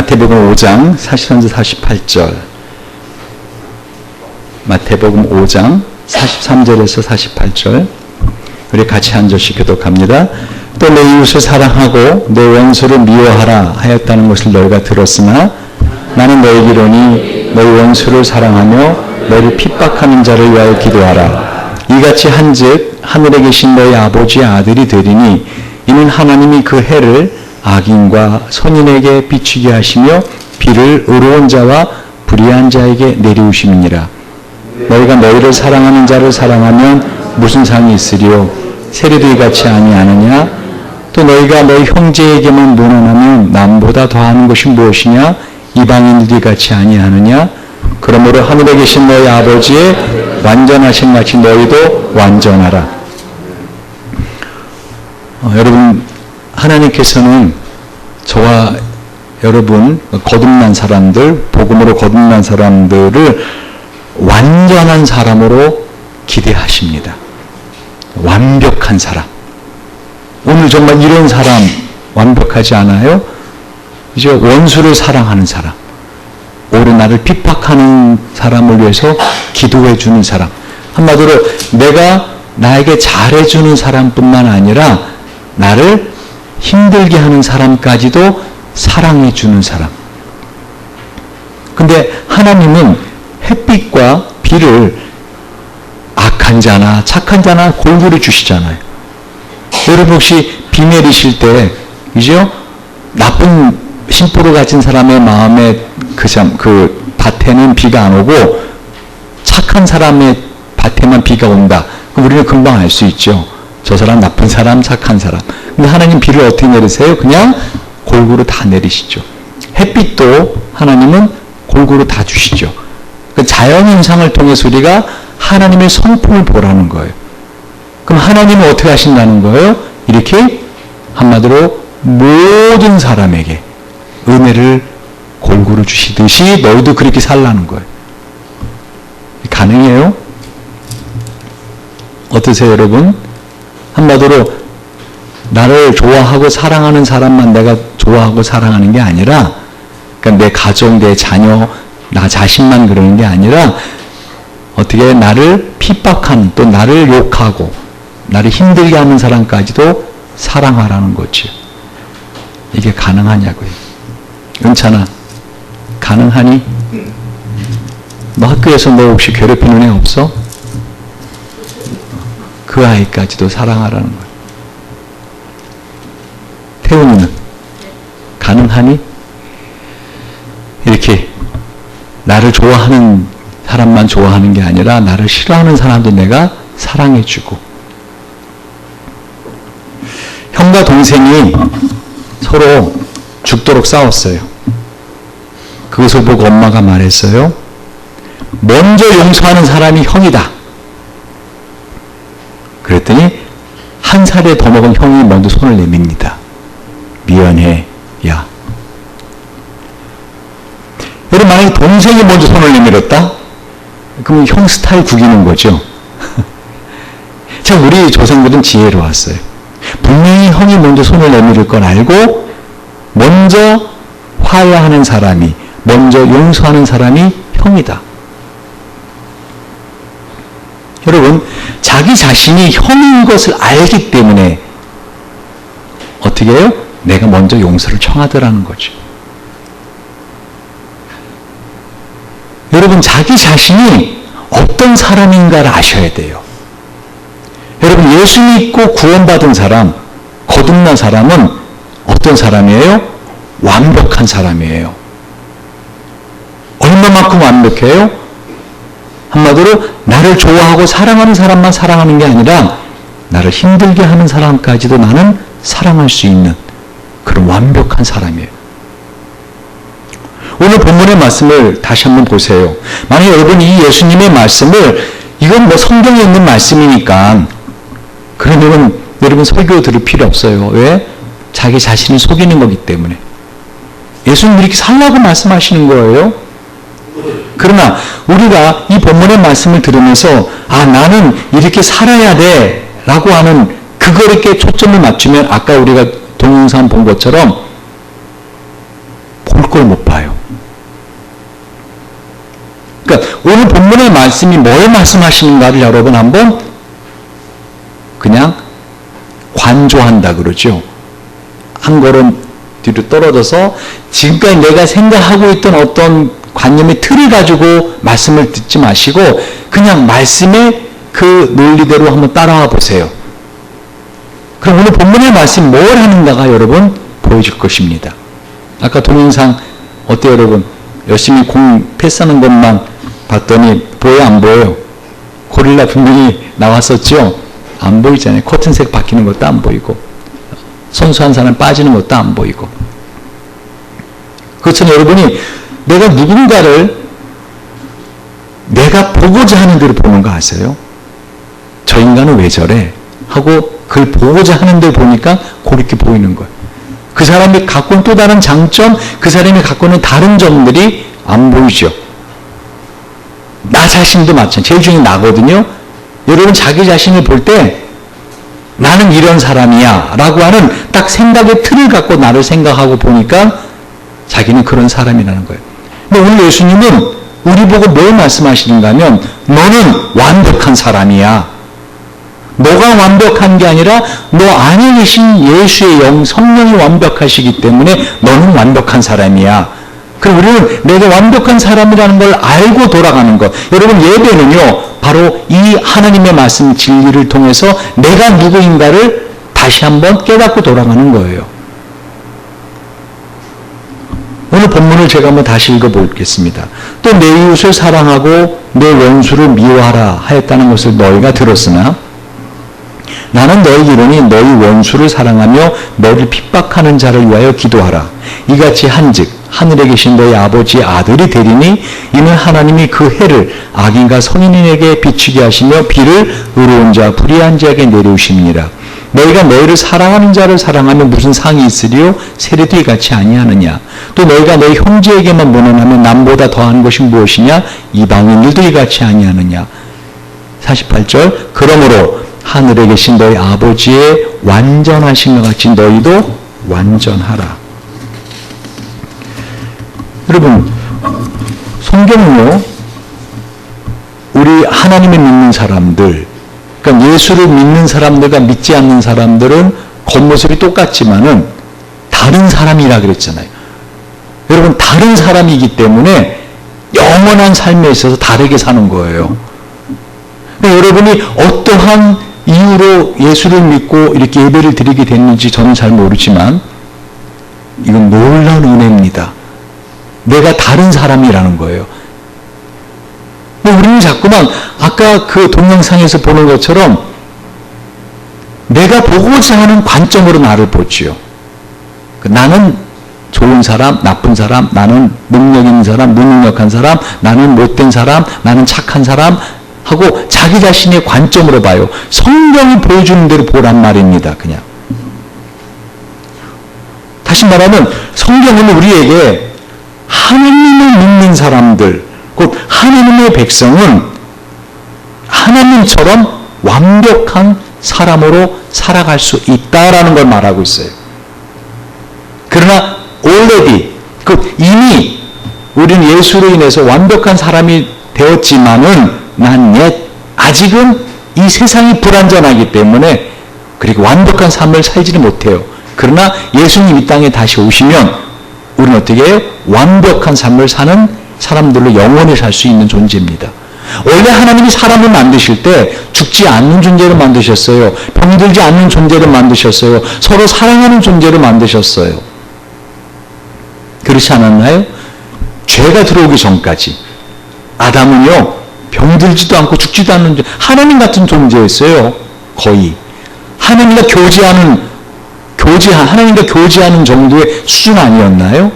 마태복음 5장 43절 48절. 마태복음 5장 43절에서 48절. 우리 같이 한 절씩 교독합니다. 또 내 이웃을 사랑하고 내 원수를 미워하라 하였다는 것을 너희가 들었으나 나는 너희에게 이르노니 너희 원수를 사랑하며 너희를 핍박하는 자를 위하여 기도하라. 이같이 한즉 하늘에 계신 너희 아버지의 아들이 되리니 이는 하나님이 그 해를 악인과 선인에게 비추게 하시며 비를 의로운 자와 불의한 자에게 내리우심이니라. 너희가 너희를 사랑하는 자를 사랑하면 무슨 상이 있으리요? 세리도 이같이 아니하느냐? 또 너희가 너희 형제에게만 무난하면 남보다 더하는 것이 무엇이냐? 이방인들이 같이 아니하느냐? 그러므로 하늘에 계신 너희 아버지의 완전하신 같이 너희도 완전하라. 여러분, 하나님께서는 저와 여러분 거듭난 사람들, 복음으로 거듭난 사람들을 완전한 사람으로 기대하십니다. 완벽한 사람. 오늘 정말 이런 사람 완벽하지 않아요? 이제 원수를 사랑하는 사람, 오히려 나를 핍박하는 사람을 위해서 기도해 주는 사람. 한마디로 내가 나에게 잘해주는 사람뿐만 아니라 나를 힘들게 하는 사람까지도 사랑해 주는 사람. 근데 하나님은 햇빛과 비를 악한 자나 착한 자나 골고루 주시잖아요. 여러분 혹시 비 내리실 때, 그죠? 나쁜 심보를 가진 사람의 마음에 그 밭에는 비가 안 오고 착한 사람의 밭에만 비가 온다. 그럼 우리는 금방 알 수 있죠. 저 사람 나쁜 사람, 착한 사람. 근데 하나님 비를 어떻게 내리세요? 그냥 골고루 다 내리시죠. 햇빛도 하나님은 골고루 다 주시죠. 그 자연현상을 통해서 우리가 하나님의 성품을 보라는 거예요. 그럼 하나님은 어떻게 하신다는 거예요? 이렇게 한마디로 모든 사람에게 은혜를 골고루 주시듯이 너희도 그렇게 살라는 거예요. 가능해요? 어떠세요, 여러분? 한마디로 나를 좋아하고 사랑하는 사람만 내가 좋아하고 사랑하는 게 아니라, 그러니까 내 가정, 내 자녀, 나 자신만 그러는 게 아니라 어떻게 나를 핍박하는, 또 나를 욕하고 나를 힘들게 하는 사람까지도 사랑하라는 거죠. 이게 가능하냐고요. 은찬아, 가능하니? 너 학교에서 너 혹시 괴롭히는 애 없어? 그 아이까지도 사랑하라는 거예요. 태훈이는 가능하니? 이렇게 나를 좋아하는 사람만 좋아하는 게 아니라 나를 싫어하는 사람도 내가 사랑해주고. 형과 동생이 서로 죽도록 싸웠어요. 그것을 보고 엄마가 말했어요. 먼저 용서하는 사람이 형이다. 그랬더니 한 살에 더 먹은 형이 먼저 손을 내밉니다. 미안해, 야. 여러분, 만약에 동생이 먼저 손을 내밀었다? 그러면 형 스타일 구기는 거죠. 참, 우리 조상들은 지혜로웠어요. 분명히 형이 먼저 손을 내밀을 걸 알고 먼저 화해하는 사람이, 먼저 용서하는 사람이 형이다. 여러분, 자기 자신이 형인 것을 알기 때문에 어떻게 해요? 내가 먼저 용서를 청하더라는 거죠. 여러분, 자기 자신이 어떤 사람인가를 아셔야 돼요. 여러분, 예수 믿고 구원받은 사람, 거듭난 사람은 어떤 사람이에요? 완벽한 사람이에요. 얼마만큼 완벽해요? 한마디로 나를 좋아하고 사랑하는 사람만 사랑하는 게 아니라 나를 힘들게 하는 사람까지도 나는 사랑할 수 있는 그런 완벽한 사람이에요. 오늘 본문의 말씀을 다시 한번 보세요. 만약 여러분이 이 예수님의 말씀을, 이건 뭐 성경에 있는 말씀이니까 그러면 여러분 설교 들을 필요 없어요. 왜? 자기 자신을 속이는 거기 때문에. 예수님 이렇게 살라고 말씀하시는 거예요. 그러나 우리가 이 본문의 말씀을 들으면서 나는 이렇게 살아야 돼 라고 하는 그거에 초점을 맞추면 아까 우리가 동영상 본 것처럼 볼 꼴 못 봐요. 그러니까 오늘 본문의 말씀이 뭘 말씀하시는가를 여러분 한번 그냥 관조한다 그러죠. 한 걸음 뒤로 떨어져서 지금까지 내가 생각하고 있던 어떤 관념의 틀을 가지고 말씀을 듣지 마시고 그냥 말씀의 그 논리대로 한번 따라와 보세요. 그럼 오늘 본문의 말씀이 뭘 하는가가 여러분 보여줄 것입니다. 아까 동영상 어때요 여러분? 열심히 공 패스하는 것만 봤더니 보여 안 보여요? 고릴라 분명히 나왔었죠? 안 보이잖아요. 커튼색 바뀌는 것도 안 보이고 선수 한 사람 빠지는 것도 안 보이고. 그렇잖아요. 여러분이 내가 누군가를 내가 보고자 하는 대로 보는 거 아세요? 저 인간은 왜 저래? 하고 그걸 보고자 하는 대로 보니까 그렇게 보이는 거예요. 그 사람이 갖고 있는 또 다른 장점, 그 사람이 갖고 있는 다른 점들이 안 보이죠. 나 자신도 마찬가지. 제일 중요한 나거든요. 여러분 자기 자신을 볼 때 나는 이런 사람이야 라고 하는 딱 생각의 틀을 갖고 나를 생각하고 보니까 자기는 그런 사람이라는 거예요. 근데 오늘 예수님은 우리 보고 뭘 말씀하시는가 하면 너는 완벽한 사람이야. 너가 완벽한 게 아니라 너 안에 계신 예수의 영, 성령이 완벽하시기 때문에 너는 완벽한 사람이야. 그럼 우리는 내가 완벽한 사람이라는 걸 알고 돌아가는 것. 여러분 예배는요. 바로 이 하나님의 말씀 진리를 통해서 내가 누구인가를 다시 한번 깨닫고 돌아가는 거예요. 오늘 본문을 제가 한번 다시 읽어보겠습니다. 또 내 이웃을 사랑하고 내 원수를 미워하라 하였다는 것을 너희가 들었으나 나는 너희에게 이르니 너희 원수를 사랑하며 너를 핍박하는 자를 위하여 기도하라. 이같이 한즉 하늘에 계신 너희 아버지의 아들이 되리니 이는 하나님이 그 해를 악인과 선인에게 비추게 하시며 비를 의로운 자 불의한 자에게 내려오심이니라. 너희가 너희를 사랑하는 자를 사랑하면 무슨 상이 있으리요? 세례도 이같이 아니하느냐. 또 너희가 너희 형제에게만 모난하면 남보다 더하는 것이 무엇이냐? 이방인들도 이같이 아니하느냐. 48절 그러므로 하늘에 계신 너희 아버지의 완전하신 것 같이 너희도 완전하라. 여러분 성경은요 우리 하나님을 믿는 사람들, 그러니까 예수를 믿는 사람들과 믿지 않는 사람들은 겉모습이 똑같지만은 다른 사람이라 그랬잖아요. 여러분 다른 사람이기 때문에 영원한 삶에 있어서 다르게 사는 거예요. 그러니까 여러분이 어떠한 이유로 예수를 믿고 이렇게 예배를 드리게 됐는지 저는 잘 모르지만 이건 놀라운 은혜입니다. 내가 다른 사람이라는 거예요. 우리는 자꾸만 아까 그 동영상에서 보는 것처럼 내가 보고자 하는 관점으로 나를 보지요. 나는 좋은 사람, 나쁜 사람, 나는 능력 있는 사람, 무능력한 사람, 나는 못된 사람, 나는 착한 사람 하고 자기 자신의 관점으로 봐요. 성경이 보여주는 대로 보란 말입니다. 그냥. 다시 말하면 성경은 우리에게 하나님을 믿는 사람들, 곧 하나님의 백성은 하나님처럼 완벽한 사람으로 살아갈 수 있다라는 걸 말하고 있어요. 그러나 already, 이미 우리는 예수로 인해서 완벽한 사람이 되었지만은 난 아직은 이 세상이 불완전하기 때문에 그리고 완벽한 삶을 살지는 못해요. 그러나 예수님 이 땅에 다시 오시면 우리는 어떻게 해요? 완벽한 삶을 사는 사람들로 영원히 살 수 있는 존재입니다. 원래 하나님이 사람을 만드실 때 죽지 않는 존재로 만드셨어요. 병들지 않는 존재로 만드셨어요. 서로 사랑하는 존재로 만드셨어요. 그렇지 않았나요? 죄가 들어오기 전까지 아담은요 병들지도 않고 죽지도 않는 하나님 같은 존재였어요. 거의 하나님과 교제하는 정도의 수준 아니었나요?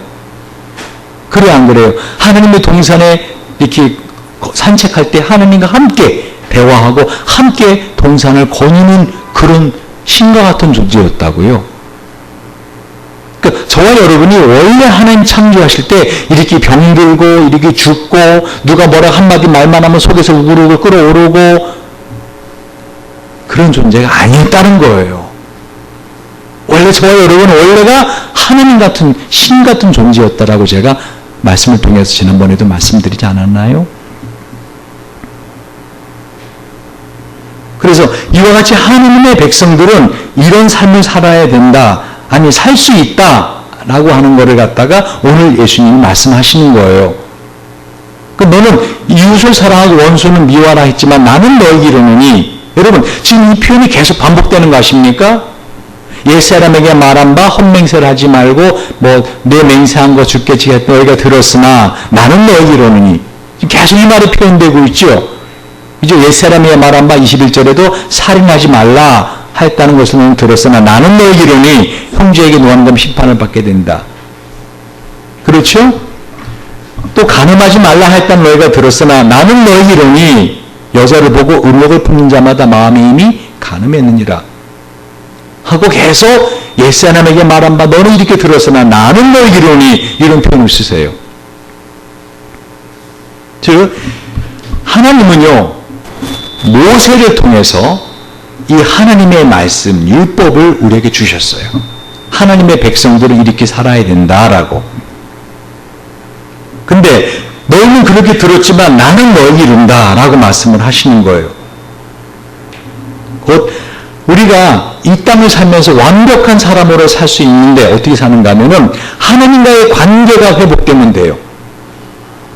그래 안 그래요? 하나님의 동산에 이렇게 산책할 때 하나님과 함께 대화하고 함께 동산을 거니는 그런 신과 같은 존재였다고요. 그러니까 저와 여러분이 원래 하나님 창조하실 때 이렇게 병들고 이렇게 죽고 누가 뭐라 한마디 말만 하면 속에서 우글우글 끓어오르고 그런 존재가 아니었다는 거예요. 원래 저와 여러분은 원래가 하나님 같은 신 같은 존재였다라고 제가 말씀을 통해서 지난번에도 말씀드리지 않았나요? 그래서 이와 같이 하나님의 백성들은 이런 삶을 살아야 된다, 아니 살 수 있다라고 하는 것을 갖다가 오늘 예수님이 말씀하시는 거예요. 너는 이웃을 사랑하고 원수는 미워하라 했지만 나는 너에게 이르노니, 여러분 지금 이 표현이 계속 반복되는 거 아십니까? 옛사람에게 말한 바 헛맹세를 하지 말고 내 맹세한 거 주께 지겠다 너희가 들었으나 나는 너에게 이르노니, 계속 이 말이 표현되고 있죠. 이제 옛사람에게 말한 바 21절에도 살인하지 말라 하였다는 것을 너는 들었으나 나는 너에게 이르노니 형제에게 노함되면 심판을 받게 된다. 그렇죠? 또 간음하지 말라 하였다는 너희가 들었으나 나는 너에게 이르노니 여자를 보고 의복을 품는 자마다 마음이 이미 간음했느니라 하고 계속 옛사람에게 말한 바 너는 이렇게 들었으나 나는 너에게 이르노니 이런 표현을 쓰세요. 즉 하나님은요 모세를 통해서 이 하나님의 말씀 율법을 우리에게 주셨어요. 하나님의 백성들은 이렇게 살아야 된다라고. 근데 너희는 그렇게 들었지만 나는 너에게 이른다라고 말씀을 하시는 거예요. 곧 우리가 이 땅을 살면서 완벽한 사람으로 살 수 있는데 어떻게 사는가 하면은 하나님과의 관계가 회복되면 돼요.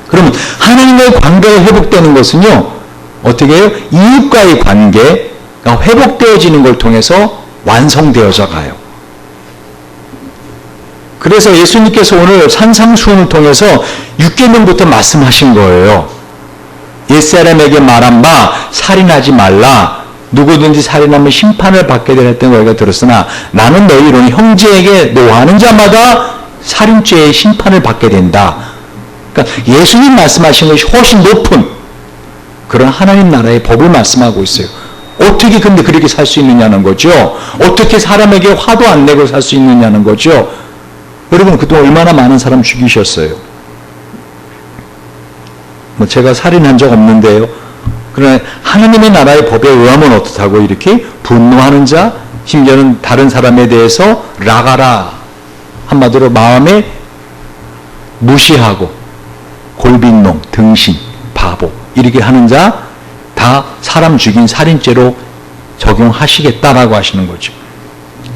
그러면 하나님과의 관계가 회복되는 것은요 어떻게 해요? 이웃과의 관계가 회복되어지는 걸 통해서 완성되어져 가요. 그래서 예수님께서 오늘 산상수훈을 통해서 6계명부터 말씀하신 거예요. 옛사람에게 말한 바 살인하지 말라. 누구든지 살인하면 심판을 받게 되었던 너희가 들었으나 나는 너희 이르노니 형제에게 노하는 자마다 살인죄의 심판을 받게 된다. 그러니까 예수님 말씀하신 것이 훨씬 높은 그런 하나님 나라의 법을 말씀하고 있어요. 어떻게 근데 그렇게 살 수 있느냐는 거죠. 어떻게 사람에게 화도 안 내고 살 수 있느냐는 거죠. 여러분 그동안 얼마나 많은 사람 죽이셨어요. 제가 살인한 적 없는데요. 그러나 하나님의 나라의 법에 의하면 어떻다고 이렇게 분노하는 자, 심지어는 다른 사람에 대해서 라가라, 한마디로 마음에 무시하고 골빈놈, 등신, 바보 이렇게 하는 자 다 사람 죽인 살인죄로 적용하시겠다라고 하시는 거죠.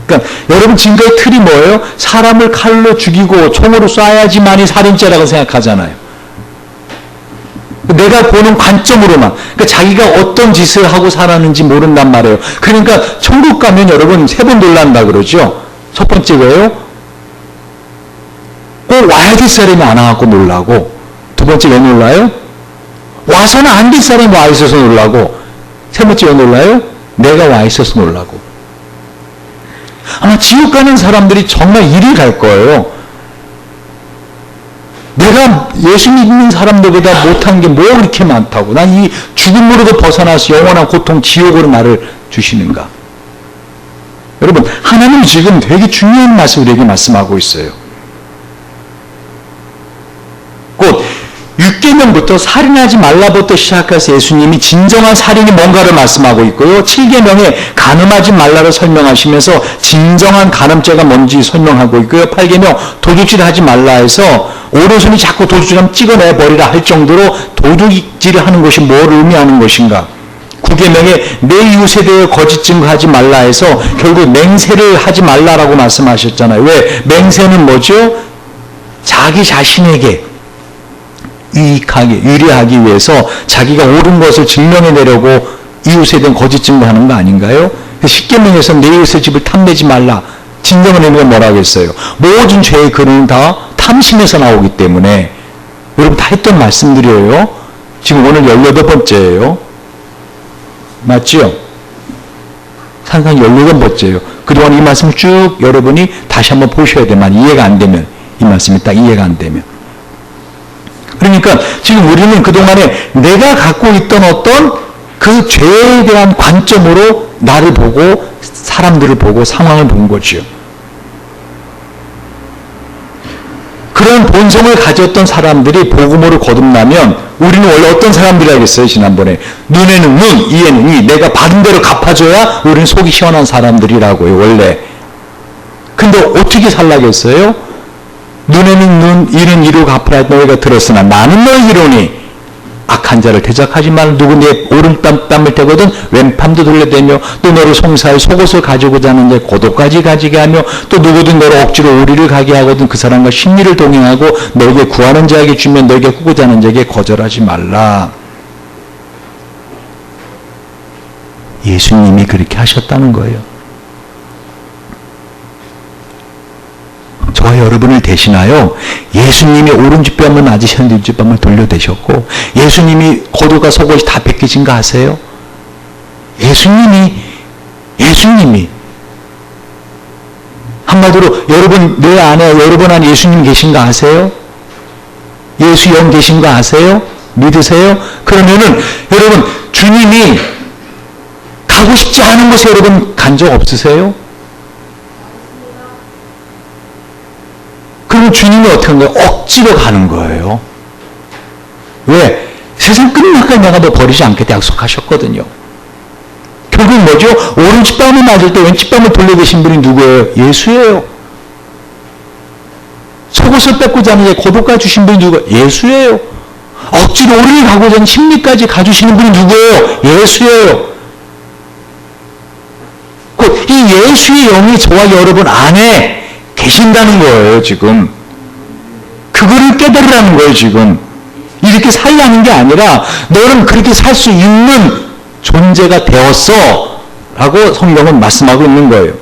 그러니까 여러분 지금까지 틀이 뭐예요? 사람을 칼로 죽이고 총으로 쏴야지만이 살인죄라고 생각하잖아요. 내가 보는 관점으로만, 그러니까 자기가 어떤 짓을 하고 살았는지 모른단 말이에요. 그러니까 천국 가면 여러분 3번 놀란다 그러죠. 첫 번째 왜요? 꼭 와야 될 사람이 안 와갖고 놀라고. 두 번째 왜 놀라요? 와서는 안 될 사람이 와 있어서 놀라고. 세 번째 왜 놀라요? 내가 와 있어서 놀라고. 아마 지옥 가는 사람들이 정말 이리 갈 거예요. 내가 예수 믿는 사람들보다 못한 게 뭐 그렇게 많다고. 난 이 죽음으로도 벗어나서 영원한 고통 지옥으로 나를 주시는가. 여러분 하나님이 지금 되게 중요한 말씀을 우리에게 말씀하고 있어요. 곧 6계명부터 살인하지 말라부터 시작해서 예수님이 진정한 살인이 뭔가를 말씀하고 있고요. 7계명에 간음하지 말라를 설명하시면서 진정한 간음죄가 뭔지 설명하고 있고요. 8계명 도둑질하지 말라 해서 오른손이 자꾸 도둑질하면 찍어내버리라 할 정도로 도둑질을 하는 것이 뭘 의미하는 것인가. 9계명에 내 이웃에 대해 거짓 증거하지 말라 해서 결국 맹세를 하지 말라라고 말씀하셨잖아요. 왜? 맹세는 뭐죠? 자기 자신에게 유리하기 위해서 자기가 옳은 것을 증명해내려고 이웃에 대한 거짓 증거하는 거 아닌가요? 10계명에서 내 이웃의 집을 탐내지 말라. 진정한 의미가 뭐라고 했어요? 모든 죄의 근원은 다 탐심에서 나오기 때문에 여러분 다 했던 말씀들이에요. 지금 오늘 18번째예요. 맞죠? 산상 18번째예요. 그동안 이 말씀을 쭉 여러분이 다시 한번 보셔야 돼만 이해가 안 되면, 이 말씀이 딱 이해가 안 되면. 그러니까 지금 우리는 그동안에 내가 갖고 있던 어떤 그 죄에 대한 관점으로 나를 보고 사람들을 보고 상황을 본 거죠. 그런 본성을 가졌던 사람들이 복음으로 거듭나면 우리는 원래 어떤 사람들이라겠어요? 지난번에 눈에는 눈, 이에는 이, 내가 받은 대로 갚아줘야 우리는 속이 시원한 사람들이라고요. 원래 그런데 어떻게 살라겠어요? 눈에는 눈, 이는 이로 갚으라 너희가 들었으나 나는 너희로니 악한 자를 대적하지 말라. 누구 내 오른뺨을 대거든 왼팔도 돌려대며 또 너를 송사할 속옷을 가지고자 하는 자 고도까지 가지게 하며 또 누구든 너를 억지로 오리를 가게 하거든 그 사람과 심리를 동행하고 너에게 구하는 자에게 주면 너에게 꾸고자 하는 자에게 거절하지 말라. 예수님이 그렇게 하셨다는 거예요. 저와 여러분을 대신하여 예수님이 오른뒷뺨을 맞으셨는데 뒷뺨을 돌려대셨고 예수님이 고도가 속옷이 다 벗겨진 거 아세요? 예수님이 한마디로 여러분 내 안에 여러분 안에 예수님 계신 거 아세요? 예수 영 계신 거 아세요? 믿으세요? 그러면은 여러분 주님이 가고 싶지 않은 곳에 여러분 간 적 없으세요? 그러면 주님이 어떻게 하는 거예요? 억지로 가는 거예요. 왜? 세상 끝날까지 내가 너 버리지 않겠다 약속하셨거든요. 결국 뭐죠? 오른뒷뺨을 맞을 때 왼뒷뺨을 돌려대신 분이 누구예요? 예수예요. 속옷을 뺏고자 하는 자 고독까지 주신 분이 누구예요? 예수예요. 억지로 오리를 가고자 하는 심리까지 가주시는 분이 누구예요? 예수예요. 이 예수의 영이 저와 여러분 안에 계신다는 거예요, 지금. 그거를 깨달으라는 거예요, 지금. 이렇게 살라는 게 아니라 너는 그렇게 살 수 있는 존재가 되었어 라고 성경은 말씀하고 있는 거예요.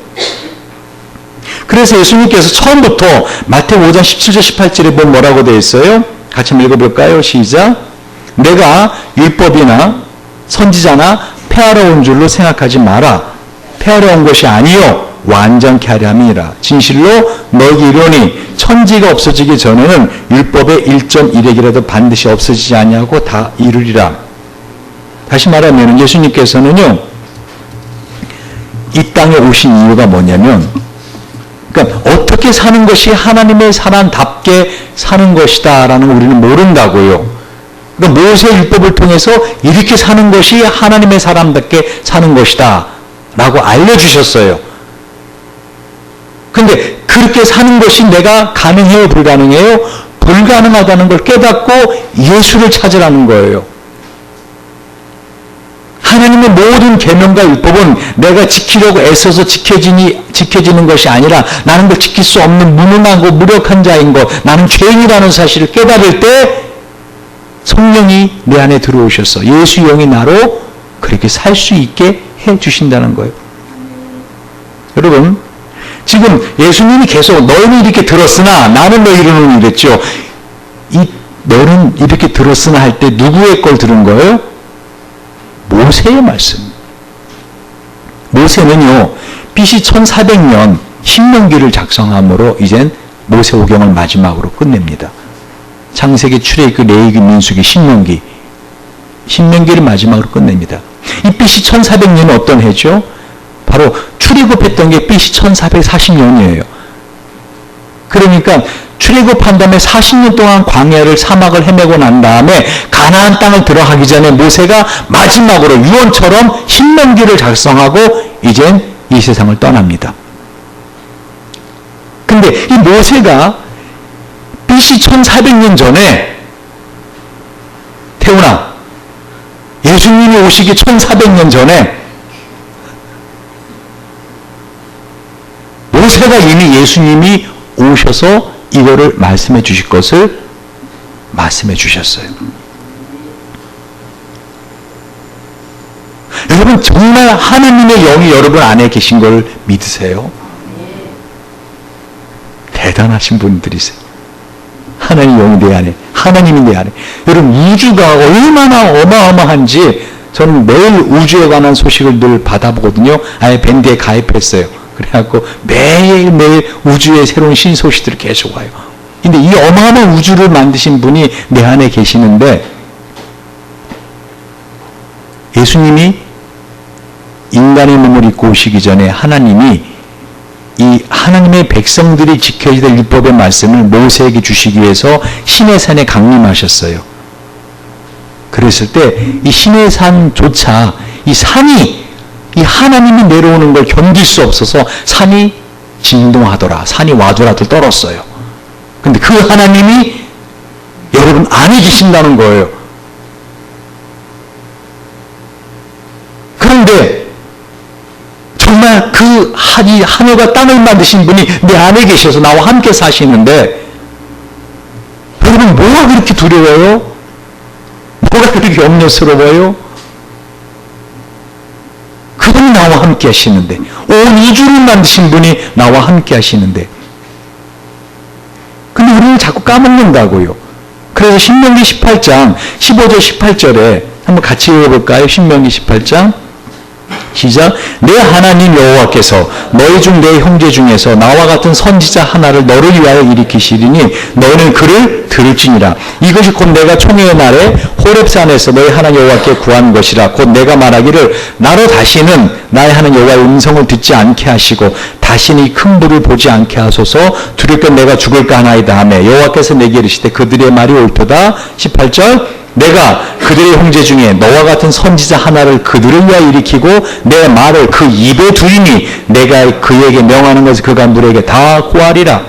그래서 예수님께서 처음부터 마태복음 5장 17절 18절에 보면 뭐라고 되어 있어요? 같이 한번 읽어볼까요? 시작. 내가 율법이나 선지자나 폐하러 온 줄로 생각하지 마라. 폐하러 온 것이 아니요 완전케 하려 함이니라. 진실로 너희에게 이르노니 천지가 없어지기 전에는 율법의 1.1획이라도 반드시 없어지지 아니하고 다 이루리라. 다시 말하면 예수님께서는요 이 땅에 오신 이유가 뭐냐면 그러니까 어떻게 사는 것이 하나님의 사람답게 사는 것이다 라는 걸 우리는 모른다고요. 그러니까 모세 율법을 통해서 이렇게 사는 것이 하나님의 사람답게 사는 것이다 라고 알려주셨어요. 근데 그렇게 사는 것이 내가 가능해요? 불가능해요? 불가능하다는 걸 깨닫고 예수를 찾으라는 거예요. 하나님의 모든 계명과 율법은 내가 지키려고 애써서 지켜지는 것이 아니라 나는 그 지킬 수 없는 무능하고 무력한 자인 것, 나는 죄인이라는 사실을 깨달을 때 성령이 내 안에 들어오셔서 예수 영이 나로 그렇게 살 수 있게 해주신다는 거예요. 여러분 지금 예수님이 계속 너희는 이렇게 들었으나 나는 너희로는 이랬죠. 이 너는 이렇게 들었으나 할 때 누구의 걸 들은 거예요? 모세의 말씀. 모세는요 BC 1400년 신명기를 작성함으로 이젠 모세오경을 마지막으로 끝냅니다. 창세기, 출애굽기, 레위기, 민수기, 신명기를 마지막으로 끝냅니다. 이 BC 1400년은 어떤 해죠? 바로 출애굽했던 게 BC 1440년이에요. 그러니까 출애굽한 다음에 40년 동안 광야를 사막을 헤매고 난 다음에 가나안 땅을 들어가기 전에 모세가 마지막으로 유언처럼 신명기를 작성하고 이젠 이 세상을 떠납니다. 근데 이 모세가 BC 1400년 전에 태훈아 예수님이 오시기 1400년 전에 모세가 이미 예수님이 오셔서 이거를 말씀해 주실 것을 말씀해 주셨어요. 여러분 정말 하나님의 영이 여러분 안에 계신 걸 믿으세요? 대단하신 분들이세요. 하나님 영이 내 안에, 하나님이 내 안에. 여러분 우주가 얼마나 어마어마한지 저는 매일 우주에 관한 소식을 늘 받아보거든요. 아예 밴드에 가입했어요. 그래갖고 매일매일 우주의 새로운 신소식들이 계속 와요. 근데 이 어마어마한 우주를 만드신 분이 내 안에 계시는데 예수님이 인간의 몸을 입고 오시기 전에 하나님이 이 하나님의 백성들이 지켜야 될 율법의 말씀을 모세에게 주시기 위해서 시내산에 강림하셨어요. 그랬을 때 이 시내산조차 이 산이 이 하나님이 내려오는 걸 견딜 수 없어서 산이 진동하더라. 산이 와더라도 떨었어요. 근데 그 하나님이 여러분 안에 계신다는 거예요. 그런데 정말 그 하늘과 땅을 만드신 분이 내 안에 계셔서 나와 함께 사시는데 여러분 뭐가 그렇게 두려워요? 뭐가 그렇게 염려스러워요? 그분이 나와 함께 하시는데, 온 우주를 만드신 분이 나와 함께 하시는데, 근데 우리는 자꾸 까먹는다고요. 그래서 신명기 18장 15절 18절에 한번 같이 읽어볼까요? 신명기 18장 시작. 내 하나님 여호와께서 너희 중 내 형제 중에서 나와 같은 선지자 하나를 너를 위하여 일으키시리니 너는 그를 들을지니라. 이것이 곧 내가 총회의 날에 호렙산에서 너희 하나님 여호와께 구한 것이라. 곧 내가 말하기를 나로 다시는 나의 하나님 여호와의 음성을 듣지 않게 하시고 다시는 이 큰 불을 보지 않게 하소서. 두렵게 내가 죽을까 하나이다 하매 여호와께서 내게 이르시되 그들의 말이 옳도다. 18절. 내가 그들의 형제 중에 너와 같은 선지자 하나를 그들을 위하여 일으키고 내 말을 그 입에 두리니 내가 그에게 명하는 것을 그가 너에게 다 고하리라.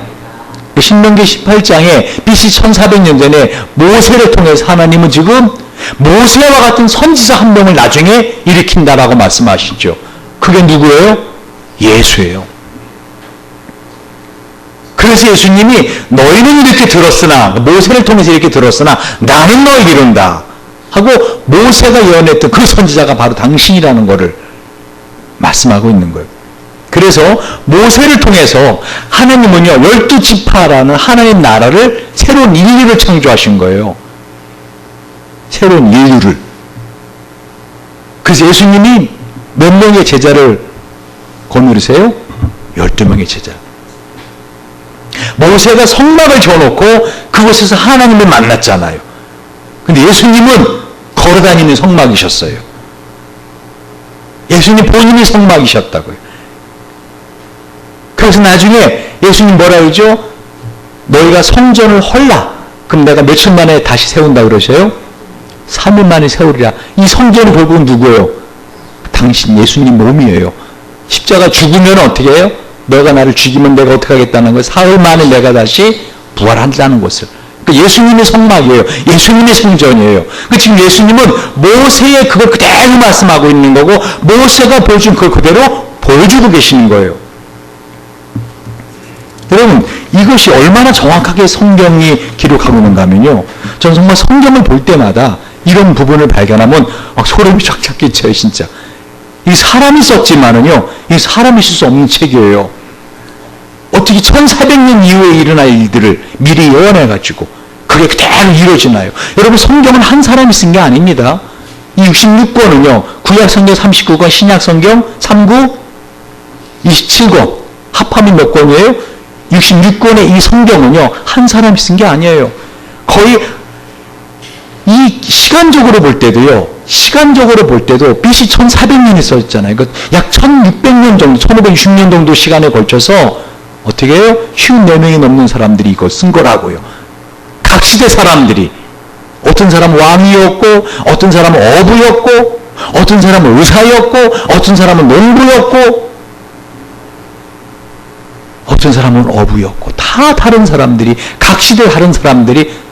신명기 18장에 BC 1400년 전에 모세를 통해서 하나님은 지금 모세와 같은 선지자 한 명을 나중에 일으킨다라고 말씀하시죠. 그게 누구예요? 예수예요. 그래서 예수님이 너희는 이렇게 들었으나, 모세를 통해서 이렇게 들었으나 나는 너희를 이룬다 하고 모세가 예언했던 그 선지자가 바로 당신이라는 것을 말씀하고 있는 거예요. 그래서 모세를 통해서 하나님은요 12지파라는 하나님 나라를, 새로운 인류를 창조하신 거예요. 새로운 인류를. 그래서 예수님이 몇 명의 제자를 거느리세요? 12명의 제자. 모세가 성막을 지어놓고 그곳에서 하나님을 만났잖아요. 근데 예수님은 걸어다니는 성막이셨어요. 예수님 본인이 성막이셨다고요. 그래서 나중에 예수님 뭐라 그러죠? 너희가 성전을 헐라. 그럼 내가 며칠 만에 다시 세운다 그러셔요? 3일 만에 세우리라. 이 성전이 결국은 누구예요? 당신 예수님 몸이에요. 십자가 죽으면 어떻게 해요? 너가 나를 죽이면 내가 어떻게 하겠다는 거예요. 사흘 만에 내가 다시 부활한다는 것을. 그러니까 예수님의 성막이에요. 예수님의 성전이에요. 그러니까 지금 예수님은 모세의 그걸 그대로 말씀하고 있는 거고 모세가 보여준 그걸 그대로 보여주고 계시는 거예요. 여러분 이것이 얼마나 정확하게 성경이 기록하고 있는가 하면요. 저는 정말 성경을 볼 때마다 이런 부분을 발견하면 소름이 쫙쫙 끼쳐요. 진짜. 이 사람이 썼지만은요, 이 사람이 쓸 수 없는 책이에요. 어떻게 1400년 이후에 일어날 일들을 미리 예언해가지고 그게 그대로 이루어지나요? 여러분 성경은 한 사람이 쓴 게 아닙니다. 이 66권은요, 구약성경 39권, 신약성경 39, 27권, 합하면 몇 권이에요? 66권의 이 성경은요, 한 사람이 쓴 게 아니에요. 거의 이 시간적으로 볼 때도요, BC 1400년이 써있잖아요. 약 1600년 정도, 1560년 정도 시간에 걸쳐서 어떻게 해요? 54명이 넘는 사람들이 이거 쓴 거라고요. 각 시대 사람들이. 어떤 사람은 왕이었고, 어떤 사람은 어부였고, 어떤 사람은 의사였고, 어떤 사람은 농부였고, 어떤 사람은 어부였고, 다 다른 사람들이, 각 시대 다른 사람들이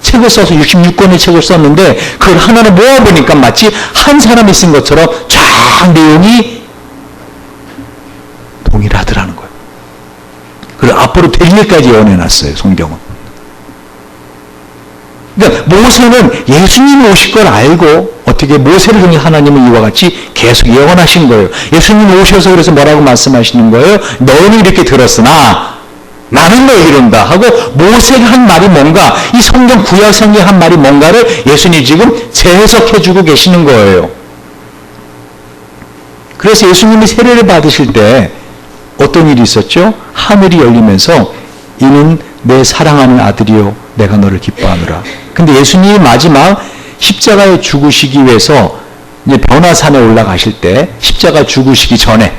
책을 써서 66권의 책을 썼는데 그걸 하나를 모아보니까 마치 한 사람이 쓴 것처럼 쫙 내용이 동일하더라는 거예요. 그리고 앞으로 될 일까지 예언해놨어요. 성경은. 그러니까 모세는 예수님이 오실 걸 알고 어떻게 모세를 통해 하나님은 이와 같이 계속 예언하신 거예요. 예수님이 오셔서 그래서 뭐라고 말씀하시는 거예요? 너는 이렇게 들었으나 나는 너 이룬다 하고 모세가 한 말이 뭔가, 이 성경 구약 성경 한 말이 뭔가를 예수님이 지금 재해석해주고 계시는 거예요. 그래서 예수님이 세례를 받으실 때 어떤 일이 있었죠? 하늘이 열리면서 이는 내 사랑하는 아들이요 내가 너를 기뻐하노라. 근데 예수님이 마지막 십자가에 죽으시기 위해서 이제 변화산에 올라가실 때, 십자가 죽으시기 전에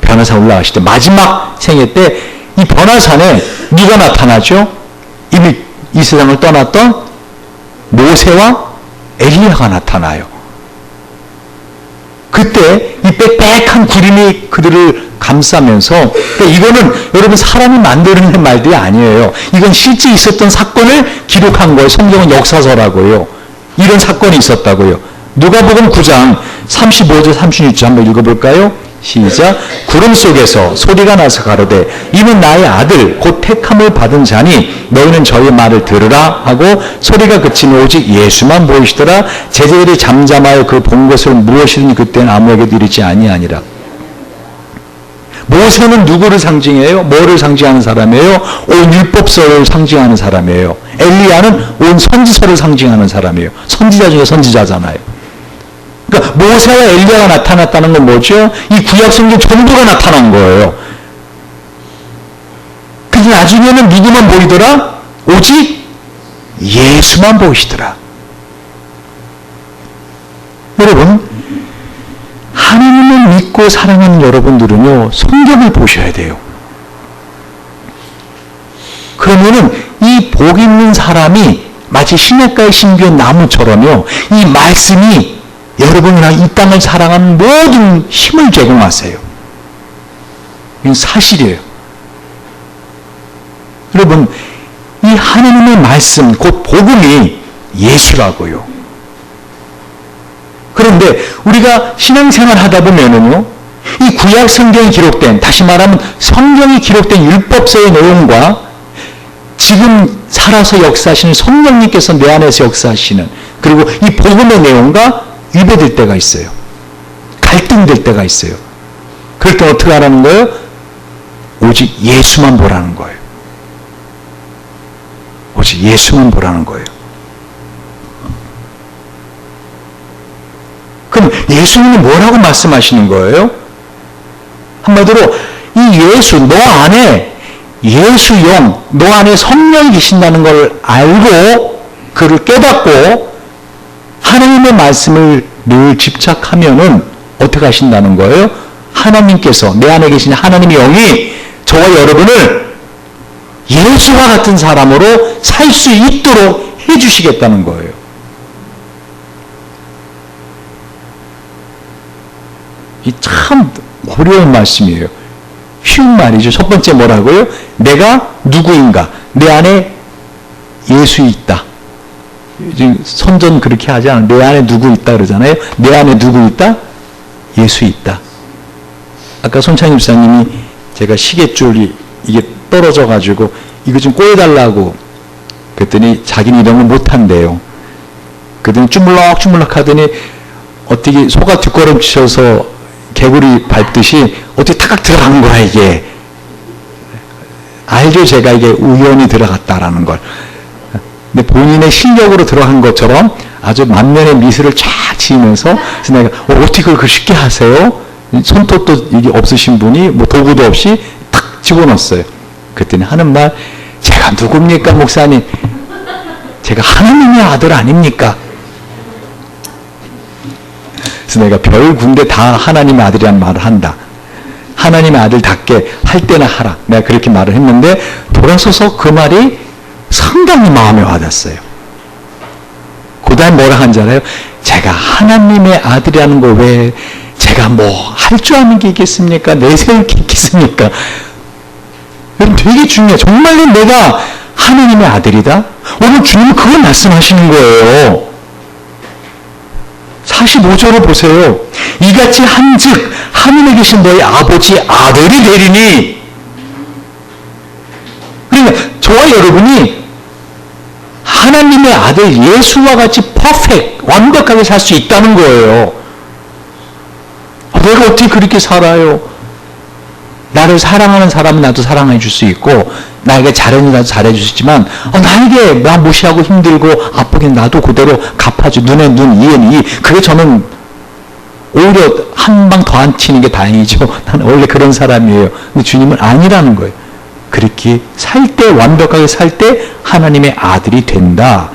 변화산 올라가실 때 마지막 생애 때 이 변화산에 누가 나타나죠? 이미 이 세상을 떠났던 모세와 엘리야가 나타나요. 그때 이 빽빽한 구름이 그들을 감싸면서, 그러니까 이거는 여러분 사람이 만드는 말들이 아니에요. 이건 실제 있었던 사건을 기록한 거예요. 성경은 역사서라고요. 이런 사건이 있었다고요. 누가복음 9장 35절 36절 한번 읽어볼까요? 시작. 구름 속에서 소리가 나서 가로되 이는 나의 아들 곧 택함을 받은 자니 너희는 저의 말을 들으라 하고 소리가 그치니 오직 예수만 보이시더라. 제자들이 잠잠하여 그 본 것을 무엇이든 그때는 아무에게도 이르지 아니하니라. 모세는 누구를 상징해요? 뭐를 상징하는 사람이에요? 온 율법서를 상징하는 사람이에요. 엘리야는 온 선지서를 상징하는 사람이에요. 선지자 중에 선지자잖아요. 그러니까 모세와 엘리야가 나타났다는 건 뭐죠? 이 구약 성경 전부가 나타난 거예요. 근데 나중에는 누구만 보이더라? 오직 예수만 보이시더라. 여러분, 하나님을 믿고 사랑하는 여러분들은요, 성경을 보셔야 돼요. 그러면은 이 복 있는 사람이 마치 시냇가에 심겨진 나무처럼요, 이 말씀이 여러분이나 이 땅을 사랑하는 모든 힘을 제공하세요. 이건 사실이에요. 여러분, 이 하나님의 말씀, 곧 복음이 예수라고요. 그런데 우리가 신앙생활 하다 보면은요, 이 구약 성경이 기록된, 다시 말하면 성경이 기록된 율법서의 내용과 지금 살아서 역사하시는 성령님께서 내 안에서 역사하시는, 그리고 이 복음의 내용과 위배될 때가 있어요. 갈등될 때가 있어요. 그럴 때 어떻게 하라는 거예요? 오직 예수만 보라는 거예요. 오직 예수만 보라는 거예요. 그럼 예수님은 뭐라고 말씀하시는 거예요? 한마디로 이 예수, 너 안에 예수영, 너 안에 성령이 계신다는 걸 알고 그를 깨닫고 하나님의 말씀을 늘 집착하면은 어떻게 하신다는 거예요? 하나님께서, 내 안에 계신 하나님의 영이 저와 여러분을 예수와 같은 사람으로 살 수 있도록 해주시겠다는 거예요. 이 참 어려운 말씀이에요. 쉬운 말이죠. 첫 번째 뭐라고요? 내가 누구인가? 내 안에 예수 있다. 지금 선전 그렇게 하지 않아요. 내 안에 누구 있다 그러잖아요. 내 안에 누구 있다? 예수 있다. 아까 손창희 집사님이 제가 시계줄이 이게 떨어져가지고 이거 좀 꼬여달라고 그랬더니 자기는 이런 걸 못한대요. 그랬더니 주물럭주물럭 하더니 어떻게 소가 뒷걸음치셔서 개구리 밟듯이 어떻게 탁탁 들어가는 거야 이게. 알죠, 제가 이게 우연히 들어갔다라는 걸. 근데 본인의 실력으로 들어간 것처럼 아주 만면의 미소를 쫙 지으면서, 그래서 내가 어떻게 그걸 쉽게 하세요? 손톱도 이게 없으신 분이 뭐 도구도 없이 탁 집어넣었어요. 그랬더니 하는 말, 제가 누굽니까 목사님? 제가 하나님의 아들 아닙니까? 그래서 내가 별 군데 다 하나님의 아들이란 말을 한다. 하나님의 아들답게 할 때나 하라. 내가 그렇게 말을 했는데 돌아서서 그 말이 상당히 마음에 와닿았어요. 그 다음 뭐라 한지 알아요? 제가 하나님의 아들이라는 걸 왜 제가 뭐 할 줄 아는 게 있겠습니까? 내세울 게 있겠습니까? 여러분 되게 중요해요. 정말로 내가 하나님의 아들이다? 오늘 주님은 그걸 말씀하시는 거예요. 45절을 보세요. 이같이 한즉 하늘에 계신 너희 아버지 아들이 되리니. 그러니까 저와 여러분이 하나님의 아들 예수와 같이 퍼펙트, 완벽하게 살 수 있다는 거예요. 내가 어떻게 그렇게 살아요? 나를 사랑하는 사람은 나도 사랑해 줄 수 있고, 나에게 잘해주는 나도 잘해 줄 수 있지만, 나에게 나 무시하고 힘들고 아프게 나도 그대로 갚아줘. 눈에 눈, 이에는 이. 그게 저는 오히려 한 방 더 안 치는 게 다행이죠. 나는 원래 그런 사람이에요. 근데 주님은 아니라는 거예요. 그렇게 살 때, 완벽하게 살 때 하나님의 아들이 된다.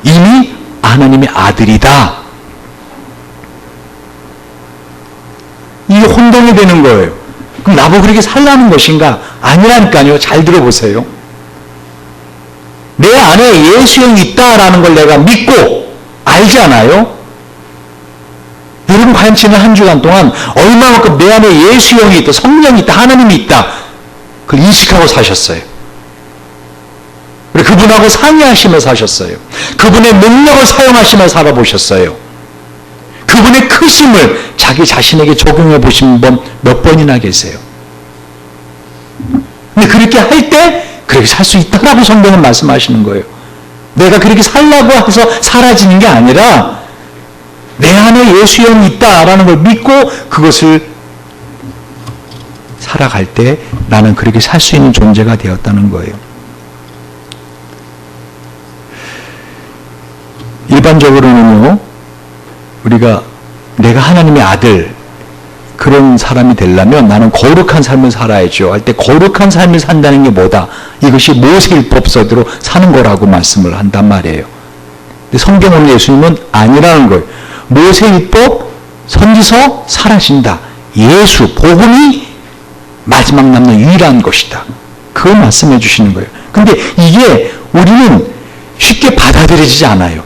이미 하나님의 아들이다. 이게 혼동이 되는 거예요. 그럼 나보고 그렇게 살라는 것인가? 아니라니까요. 잘 들어보세요. 내 안에 예수형이 있다라는 걸 내가 믿고 알잖아요. 여러분 여러분 과연 지난 한 주간 동안 얼마만큼 내 안에 예수 영이 있다, 성령이 있다, 하나님이 있다, 그걸 인식하고 사셨어요? 우리 그분하고 상의하시며 사셨어요? 그분의 능력을 사용하시며 살아보셨어요? 그분의 크심을 자기 자신에게 적용해 보신 분 몇 번이나 계세요? 근데 그렇게 할 때 그렇게 살 수 있다라고 성경은 말씀하시는 거예요. 내가 그렇게 살라고 해서 사라지는 게 아니라 내 안에 예수 영이 있다라는 걸 믿고 그것을 살아갈 때 나는 그렇게 살 수 있는 존재가 되었다는 거예요. 일반적으로는요, 우리가 내가 하나님의 아들 그런 사람이 되려면 나는 거룩한 삶을 살아야죠 할 때 거룩한 삶을 산다는 게 뭐다? 이것이 모세율법서대로 사는 거라고 말씀을 한단 말이에요. 근데 성경은 예수님은 아니라는 거예요. 모세율법, 선지서 사라진다. 예수, 복음이 마지막 남는 유일한 것이다. 그걸 말씀해 주시는 거예요. 근데 이게 우리는 쉽게 받아들여지지 않아요.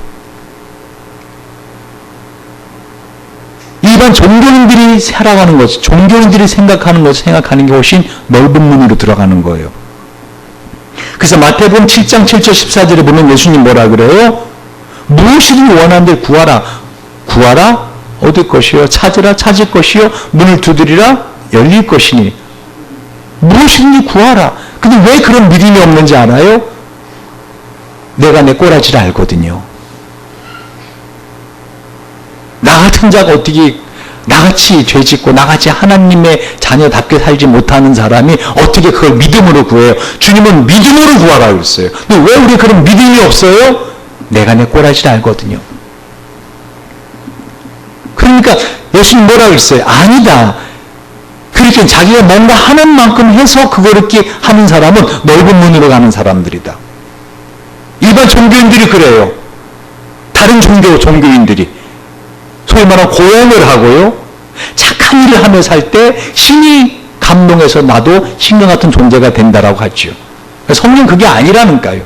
일반 종교인들이 살아가는 것, 종교인들이 생각하는 것을 생각하는 게 훨씬 넓은 문으로 들어가는 거예요. 그래서 마태복음 7장 7절 14절에 보면 예수님 뭐라 그래요? 무엇이든 원하는 대로 구하라. 구하라 얻을 것이요. 찾으라 찾을 것이요. 문을 두드리라 열릴 것이니. 무엇이든지 구하라. 근데 왜 그런 믿음이 없는지 알아요? 내가 내 꼬라지를 알거든요. 나 같은 자가 어떻게 나같이 죄짓고 나같이 하나님의 자녀답게 살지 못하는 사람이 어떻게 그걸 믿음으로 구해요? 주님은 믿음으로 구하라고 했어요. 근데 왜 우리 그런 믿음이 없어요? 내가 내 꼬라지를 알거든요. 그러니까 예수님 뭐라고 했어요? 아니다. 그렇게 자기가 뭔가 하는 만큼 해서 그걸 이렇게 하는 사람은 넓은 문으로 가는 사람들이다. 일반 종교인들이 그래요. 다른 종교인들이 소위 말하는 고행을 하고요, 착한 일을 하며 살 때 신이 감동해서 나도 신과 같은 존재가 된다라고 하죠. 성령 그게 아니라니까요.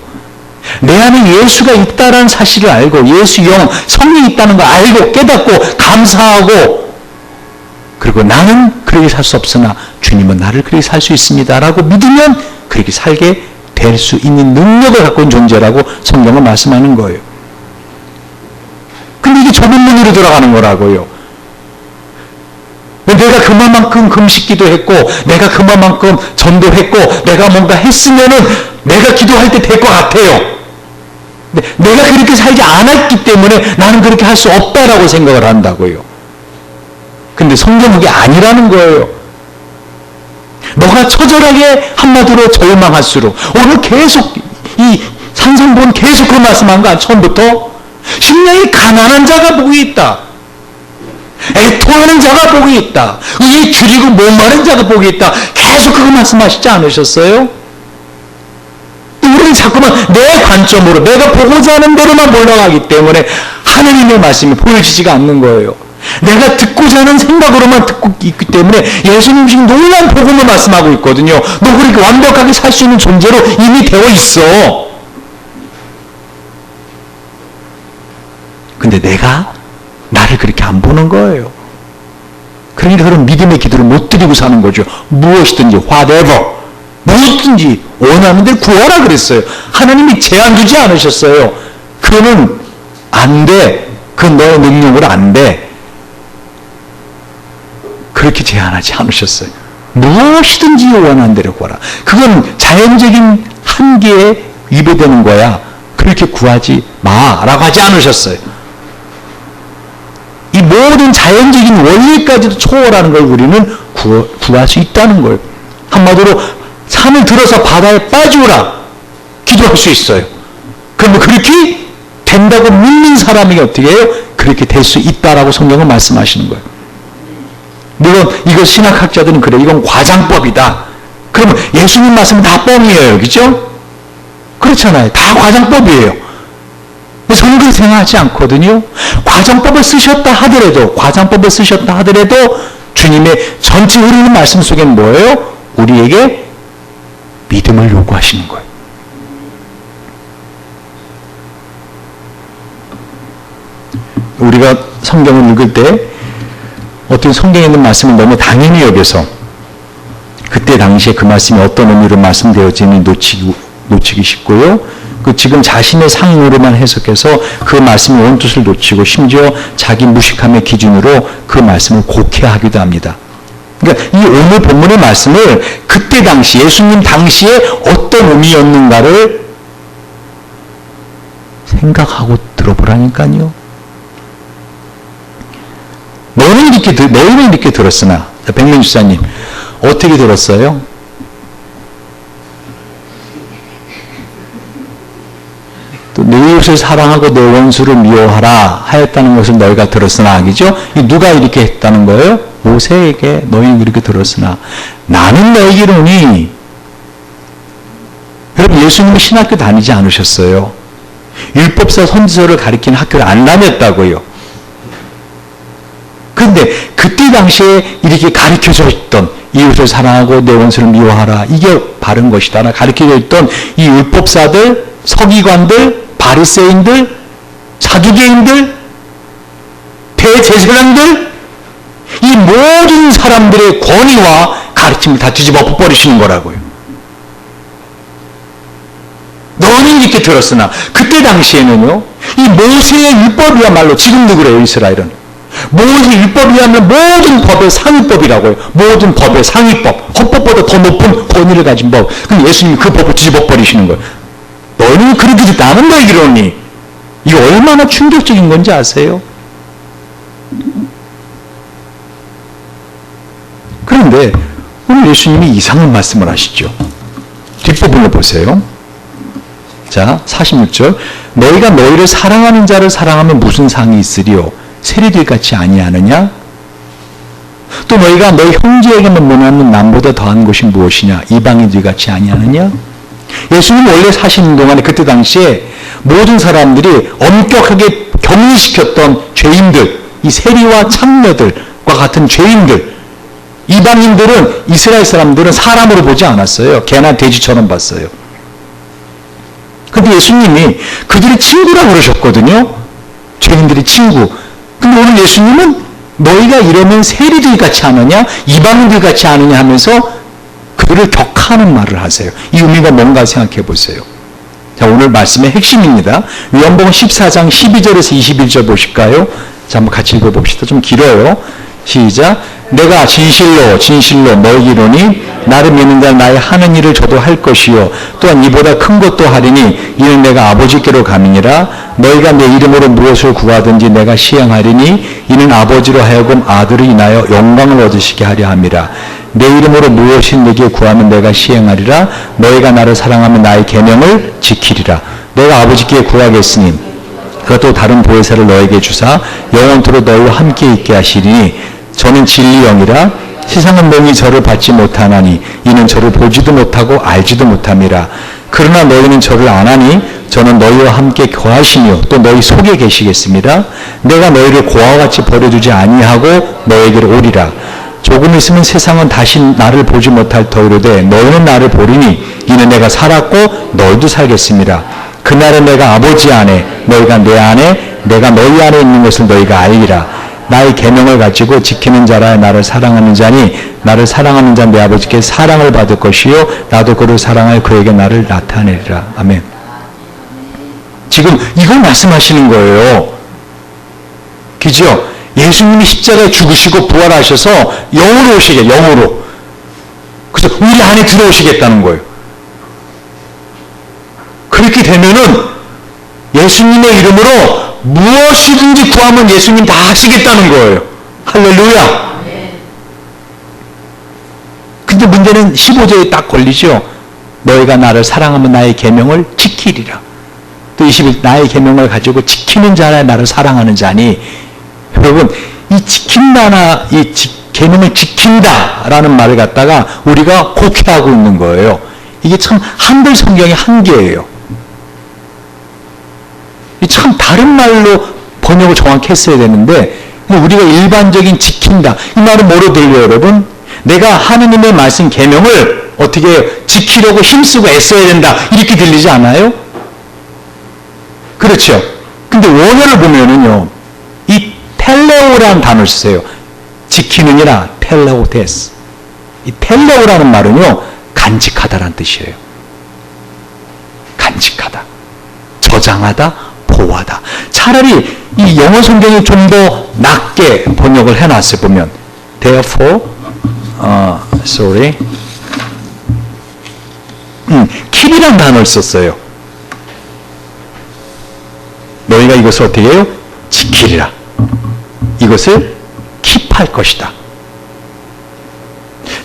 내 안에 예수가 있다라는 사실을 알고 예수 영, 성령이 있다는 걸 알고 깨닫고 감사하고, 그리고 나는 그렇게 살 수 없으나 주님은 나를 그렇게 살 수 있습니다라고 믿으면 그렇게 살게 될 수 있는 능력을 갖고 있는 존재라고 성경은 말씀하는 거예요. 근데 이게 좁은 문으로 들어가는 거라고요. 내가 그만큼 금식기도 했고, 내가 그만큼 전도했고, 내가 뭔가 했으면은 내가 기도할 때 될 것 같아요. 내가 그렇게 살지 않았기 때문에 나는 그렇게 할 수 없다라고 생각을 한다고요. 근데 성경은 그게 아니라는 거예요. 너가 처절하게 한마디로 절망할수록, 오늘 계속 이 산성본 계속 그 말씀한 거 처음부터 심령이 가난한 자가 복이 있다. 애통하는 자가 복이 있다. 이 줄이고 목마른 자가 복이 있다. 계속 그거 말씀하시지 않으셨어요? 우리는 자꾸만 내 관점으로 내가 보고자 하는 대로만 몰라가기 때문에 하느님의 말씀이 보여지지가 않는 거예요. 내가 듣고자 하는 생각으로만 듣고 있기 때문에 예수님 지금 놀라운 복음을 말씀하고 있거든요. 너 그렇게 완벽하게 살 수 있는 존재로 이미 되어 있어. 근데 내가 나를 그렇게 안 보는 거예요. 그러니까 그런 믿음의 기도를 못 드리고 사는 거죠. 무엇이든지 whatever, 무엇든지 원하는 데 구하라 그랬어요. 하나님이 제한 주지 않으셨어요. 그거는 안 돼. 그건 너의 능력으로 안 돼. 그렇게 제한하지 않으셨어요. 무엇이든지 원하는 대로 구하라. 그건 자연적인 한계에 위배되는 거야. 그렇게 구하지 마라고 하지 않으셨어요. 이 모든 자연적인 원리까지도 초월하는 걸 우리는 구할 수 있다는 거예요. 한마디로 산을 들어서 바다에 빠지오라 기도할 수 있어요. 그러면 그렇게 된다고 믿는 사람이 어떻게 해요? 그렇게 될 수 있다라고 성경은 말씀하시는 거예요. 물론 이거 신학학자들은 그래, 이건 과장법이다. 그러면 예수님 말씀은 다 뻥이에요, 그죠? 그렇잖아요. 다 과장법이에요. 저는 그렇게 생각하지 않거든요. 과정법을 쓰셨다 하더라도 주님의 전체 흐르는 말씀 속에는 뭐예요? 우리에게 믿음을 요구하시는 거예요. 우리가 성경을 읽을 때 어떤 성경에 있는 말씀을 너무 당연히 여겨서 그때 당시에 그 말씀이 어떤 의미로 말씀되어지는지 놓치기 쉽고요. 그 지금 자신의 상으로만 해석해서 그 말씀의 원뜻을 놓치고 심지어 자기 무식함의 기준으로 그 말씀을 곡해하기도 합니다. 그러니까 이 오늘 본문의 말씀을 그때 당시 예수님 당시에 어떤 의미였는가를 생각하고 들어보라니까요. 너희는 이렇게 들었으나, 백명 주사님 어떻게 들었어요? 또 내 이웃을 사랑하고 내 원수를 미워하라 하였다는 것을 너희가 들었으나, 아니죠? 누가 이렇게 했다는 거예요? 모세에게 너희는 이렇게 들었으나 나는 너희이로니. 여러분, 예수님은 신학교 다니지 않으셨어요. 율법사 선지서를 가리키는 학교를 안 다녔다고요. 그런데 그때 당시에 이렇게 가르쳐져 있던 이웃을 사랑하고 내 원수를 미워하라, 이게 바른 것이다 가르쳐져 있던 이 율법사들, 서기관들, 바리새인들, 사두개인들, 대제사장들, 이 모든 사람들의 권위와 가르침을 다 뒤집어 버리시는 거라고요. 너는 이렇게 들었으나, 그때 당시에는요, 이 모세의 율법이야말로, 지금도 그래요, 이스라엘은. 모세의 율법이야말로 모든 법의 상위법이라고요. 모든 법의 상위법, 헌법보다 더 높은 권위를 가진 법. 그럼 예수님이 그 법을 뒤집어 버리시는 거예요. 너는 그렇게 듣다 나는 너희기로니. 이게 얼마나 충격적인 건지 아세요? 그런데 오늘 예수님이 이상한 말씀을 하시죠. 뒷부분을 보세요. 자, 46절. 너희가 너희를 사랑하는 자를 사랑하면 무슨 상이 있으리요? 세리들 같이 아니하느냐? 또 너희가 너희 형제에게만 원하는 남보다 더한 것이 무엇이냐? 이방인들 같이 아니하느냐? 예수님 원래 사시는 동안에 그때 당시에 모든 사람들이 엄격하게 격리시켰던 죄인들, 이 세리와 창녀들과 같은 죄인들, 이방인들은, 이스라엘 사람들은 사람으로 보지 않았어요. 개나 돼지처럼 봤어요. 근데 예수님이 그들이 친구라고 그러셨거든요. 죄인들이 친구. 근데 오늘 예수님은 너희가 이러면 세리들 같이 하느냐, 이방인들 같이 하느냐 하면서 그들을 격하는 말을 하세요. 이 의미가 뭔가 생각해 보세요. 자, 오늘 말씀의 핵심입니다. 요한복음 14장 12절에서 21절 보실까요? 자, 한번 같이 읽어봅시다. 좀 길어요. 시작. 내가 진실로 진실로 너희이로니 나를 믿는 자는 나의 하는 일을 저도 할 것이요 또한 이보다 큰 것도 하리니 이는 내가 아버지께로 감이니라. 너희가 내 이름으로 무엇을 구하든지 내가 시행하리니 이는 아버지로 하여금 아들을 인하여 영광을 얻으시게 하려 함이라. 내 이름으로 무엇이 내게 구하면 내가 시행하리라. 너희가 나를 사랑하면 나의 계명을 지키리라. 내가 아버지께 구하겠으니 그것도 다른 보혜사를 너에게 주사 영원토록 너희와 함께 있게 하시리니 저는 진리 영이라. 세상은 능히 저를 받지 못하나니 이는 저를 보지도 못하고 알지도 못함이라. 그러나 너희는 저를 아나니 저는 너희와 함께 거하시며 또 너희 속에 계시겠습니다. 내가 너희를 고아와 같이 버려두지 아니하고 너희에게로 오리라. 조금 있으면 세상은 다시 나를 보지 못할 터이로되 너희는 나를 보리니 이는 내가 살았고 너희도 살겠습니다. 그날은 내가 아버지 안에 너희가 내 안에 내가 너희 안에 있는 것을 너희가 알리라. 나의 계명을 가지고 지키는 자라. 나를 사랑하는 자니 나를 사랑하는 자 내 아버지께 사랑을 받을 것이요 나도 그를 사랑하여 그에게 나를 나타내리라. 아멘. 지금 이걸 말씀하시는 거예요. 그죠? 예수님이 십자가에 죽으시고 부활하셔서 영으로 오시게, 영으로. 그래서 우리 안에 들어오시겠다는 거예요. 그렇게 되면은 예수님의 이름으로 무엇이든지 구하면 예수님 다 하시겠다는 거예요. 할렐루야. 근데 문제는 15절에 딱 걸리죠. 너희가 나를 사랑하면 나의 계명을 지키리라. 또 21, 나의 계명을 가지고 지키는 자라. 나를 사랑하는 자니. 여러분, 이 지킨다나 이 계명을 지킨다라는 말을 갖다가 우리가 곡해하고 있는 거예요. 이게 참 한글 성경의 한계예요. 참 다른 말로 번역을 정확히 했어야 되는데 우리가 일반적인 지킨다 이 말은 뭐로 들려요, 여러분? 내가 하느님의 말씀 계명을 어떻게 지키려고 힘쓰고 애써야 된다 이렇게 들리지 않아요? 그렇죠? 근데 원어를 보면은요 이 텔레오라는 단어를 쓰세요. 지키느니라. 텔레오테스. 이 텔레오라는 말은요, 간직하다라는 뜻이에요. 간직하다, 저장하다, 보호하다. 차라리 이 영어 성경이 좀 더 낮게 번역을 해놨어요. 보면 therefore, keep이라는 단어를 썼어요. 너희가 이것을 어떻게 해요? 지키리라. 이것을 킵할 것이다.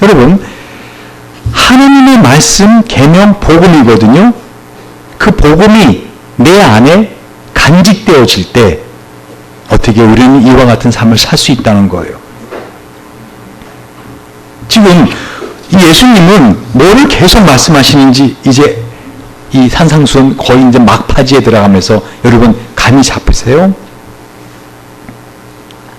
여러분, 하나님의 말씀, 계명, 복음이거든요. 그 복음이 내 안에 간직되어질 때 어떻게 우리는 이와 같은 삶을 살 수 있다는 거예요. 지금 예수님은 뭐를 계속 말씀하시는지 이제 이 산상수훈 거의 이제 막바지에 들어가면서 여러분 감이 잡으세요?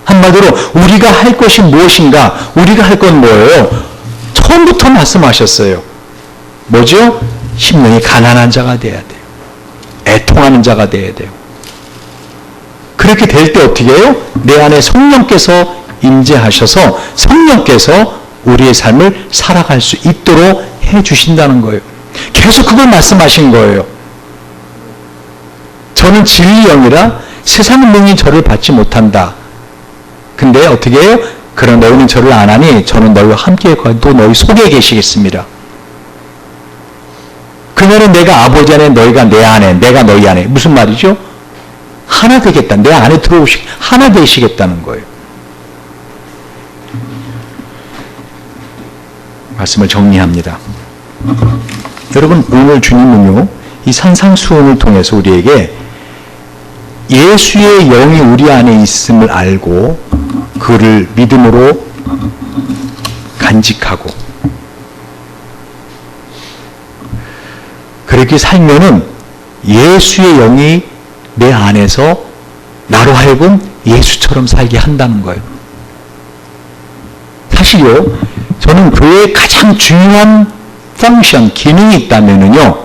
한마디로 우리가 할 것이 무엇인가? 우리가 할 건 뭐예요? 처음부터 말씀하셨어요. 뭐죠? 심령이 가난한 자가 돼야 돼요. 애통하는 자가 돼야 돼요. 그렇게 될 때 어떻게 해요? 내 안에 성령께서 임재하셔서 성령께서 우리의 삶을 살아갈 수 있도록 해주신다는 거예요. 계속 그걸 말씀하신 거예요. 저는 진리 영이라 세상 능히 저를 받지 못한다. 근데 어떻게 해요? 그러나 너희는 저를 안 하니 저는 너희와 함께 또 너희 속에 계시겠습니다. 그러면 내가 아버지 안에 너희가 내 안에 내가 너희 안에 무슨 말이죠? 하나 되겠다. 내 안에 하나 되시겠다는 거예요. 말씀을 정리합니다. 여러분 오늘 주님은요 이 산상수훈을 통해서 우리에게 예수의 영이 우리 안에 있음을 알고 그를 믿음으로 간직하고 그렇게 살면은 예수의 영이 내 안에서 나로 하여금 예수처럼 살게 한다는 거예요. 사실요 저는 교회의 가장 중요한 펑션, 기능이 있다면은요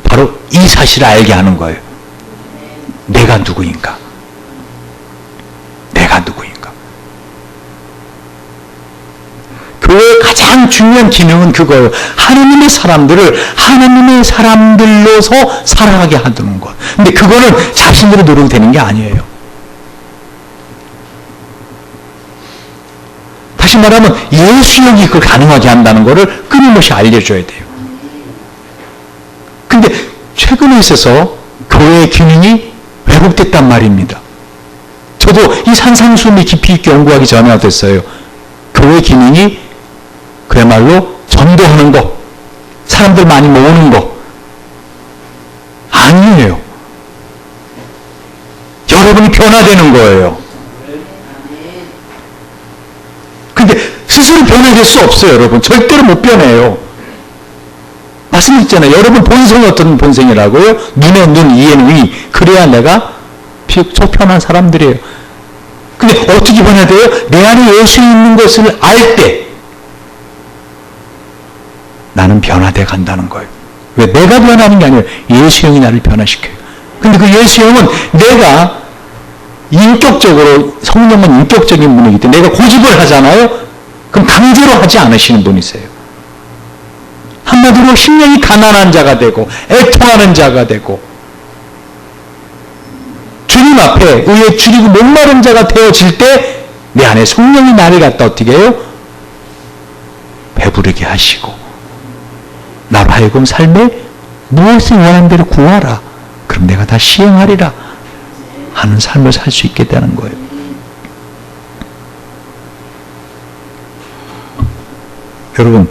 바로 이 사실을 알게 하는 거예요. 내가 누구인가? 내가 누구인가? 교회의 가장 중요한 기능은 그거예요. 하나님의 사람들을 하나님의 사람들로서 살아가게 하는 것. 근데 그거는 자신들의 노력이 되는 게 아니에요. 다시 말하면 예수형이 그걸 가능하게 한다는 것을 끊임없이 알려줘야 돼요. 근데 최근에 있어서 교회의 기능이 왜곡됐단 말입니다. 저도 이 산상수훈을 깊이 있게 연구하기 전에 어땠어요? 교회 기능이 그야말로 전도하는 거, 사람들 많이 모으는 거 아니에요. 여러분이 변화되는 거예요. 근데 스스로 변화될 수 없어요, 여러분. 절대로 못 변해요. 말씀드렸잖아요. 여러분 본성이 어떤 본성이라고요? 눈에 눈, 이에는 의. 그래야 내가 속편한 사람들이에요. 근데 어떻게 변화돼요? 내 안에 예수 있는 것을 알 때 나는 변화돼 간다는 거예요. 왜? 내가 변하는 게 아니에요. 예수형이 나를 변화시켜요. 근데 그 예수형은 내가 인격적으로 성령은 인격적인 분이기 때문에 내가 고집을 하잖아요. 그럼 강제로 하지 않으시는 분이세요. 한마디로 심령이 가난한 자가 되고 애통하는 자가 되고 주님 앞에 의에 줄이고 목마른 자가 되어질 때 내 안에 성령이 나를 갖다 어떻게 해요? 배부르게 하시고 나로 하여금 삶에 무엇을 원하는 대로 구하라. 그럼 내가 다 시행하리라 하는 삶을 살 수 있게 되는 거예요. 여러분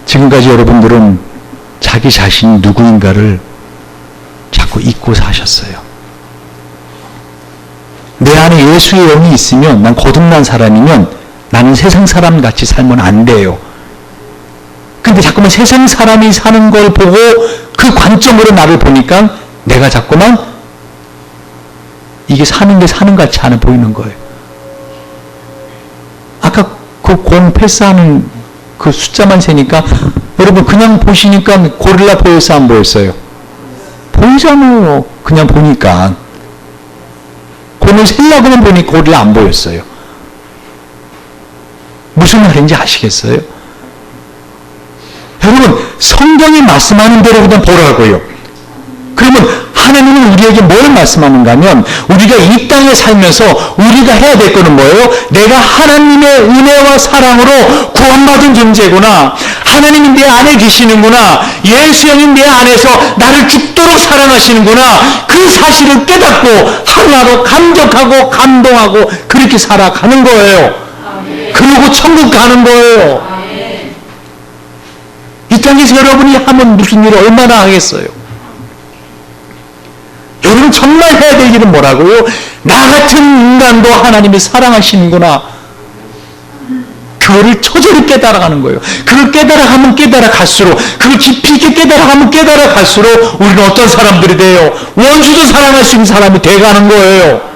지금까지 여러분들은 자기 자신이 누구인가를 자꾸 잊고 사셨어요. 내 안에 예수의 영이 있으면 난 거듭난 사람이면 나는 세상 사람 같이 살면 안 돼요. 근데 자꾸만 세상 사람이 사는 걸 보고 그 관점으로 나를 보니까 내가 자꾸만 이게 사는 게 사는 같이 안 보이는 거예요. 아까 그 공 패스하는 그 숫자만 세니까 여러분 그냥 보시니까 고릴라 보였어요? 안 보였어요? 보이잖아요. 그냥 보니까. 공을 세려고만 보니 고릴라 안 보였어요. 무슨 말인지 아시겠어요? 여러분, 성경이 말씀하는 대로 그냥 보라고요. 그러면 하나님은 우리에게 뭘 말씀하는가 하면, 우리가 이 땅에 살면서 우리가 해야 될 거는 뭐예요? 내가 하나님의 은혜와 사랑으로 구원받은 존재구나, 하나님이 내 안에 계시는구나, 예수 형이 내 안에서 나를 죽도록 사랑하시는구나, 그 사실을 깨닫고 하루하루 감격하고 감동하고 그렇게 살아가는 거예요. 그리고 천국 가는 거예요. 이 땅에서 여러분이 하면 무슨 일을 얼마나 하겠어요? 여러분 정말 해야 될 일은 뭐라고요? 나 같은 인간도 하나님이 사랑하시는구나, 그거를 초절히 깨달아가는 거예요. 그걸 깨달아가면 깨달아갈수록, 그걸 깊이 있게 깨달아가면 깨달아갈수록 우리는 어떤 사람들이 돼요? 원수도 사랑할 수 있는 사람이 돼가는 거예요.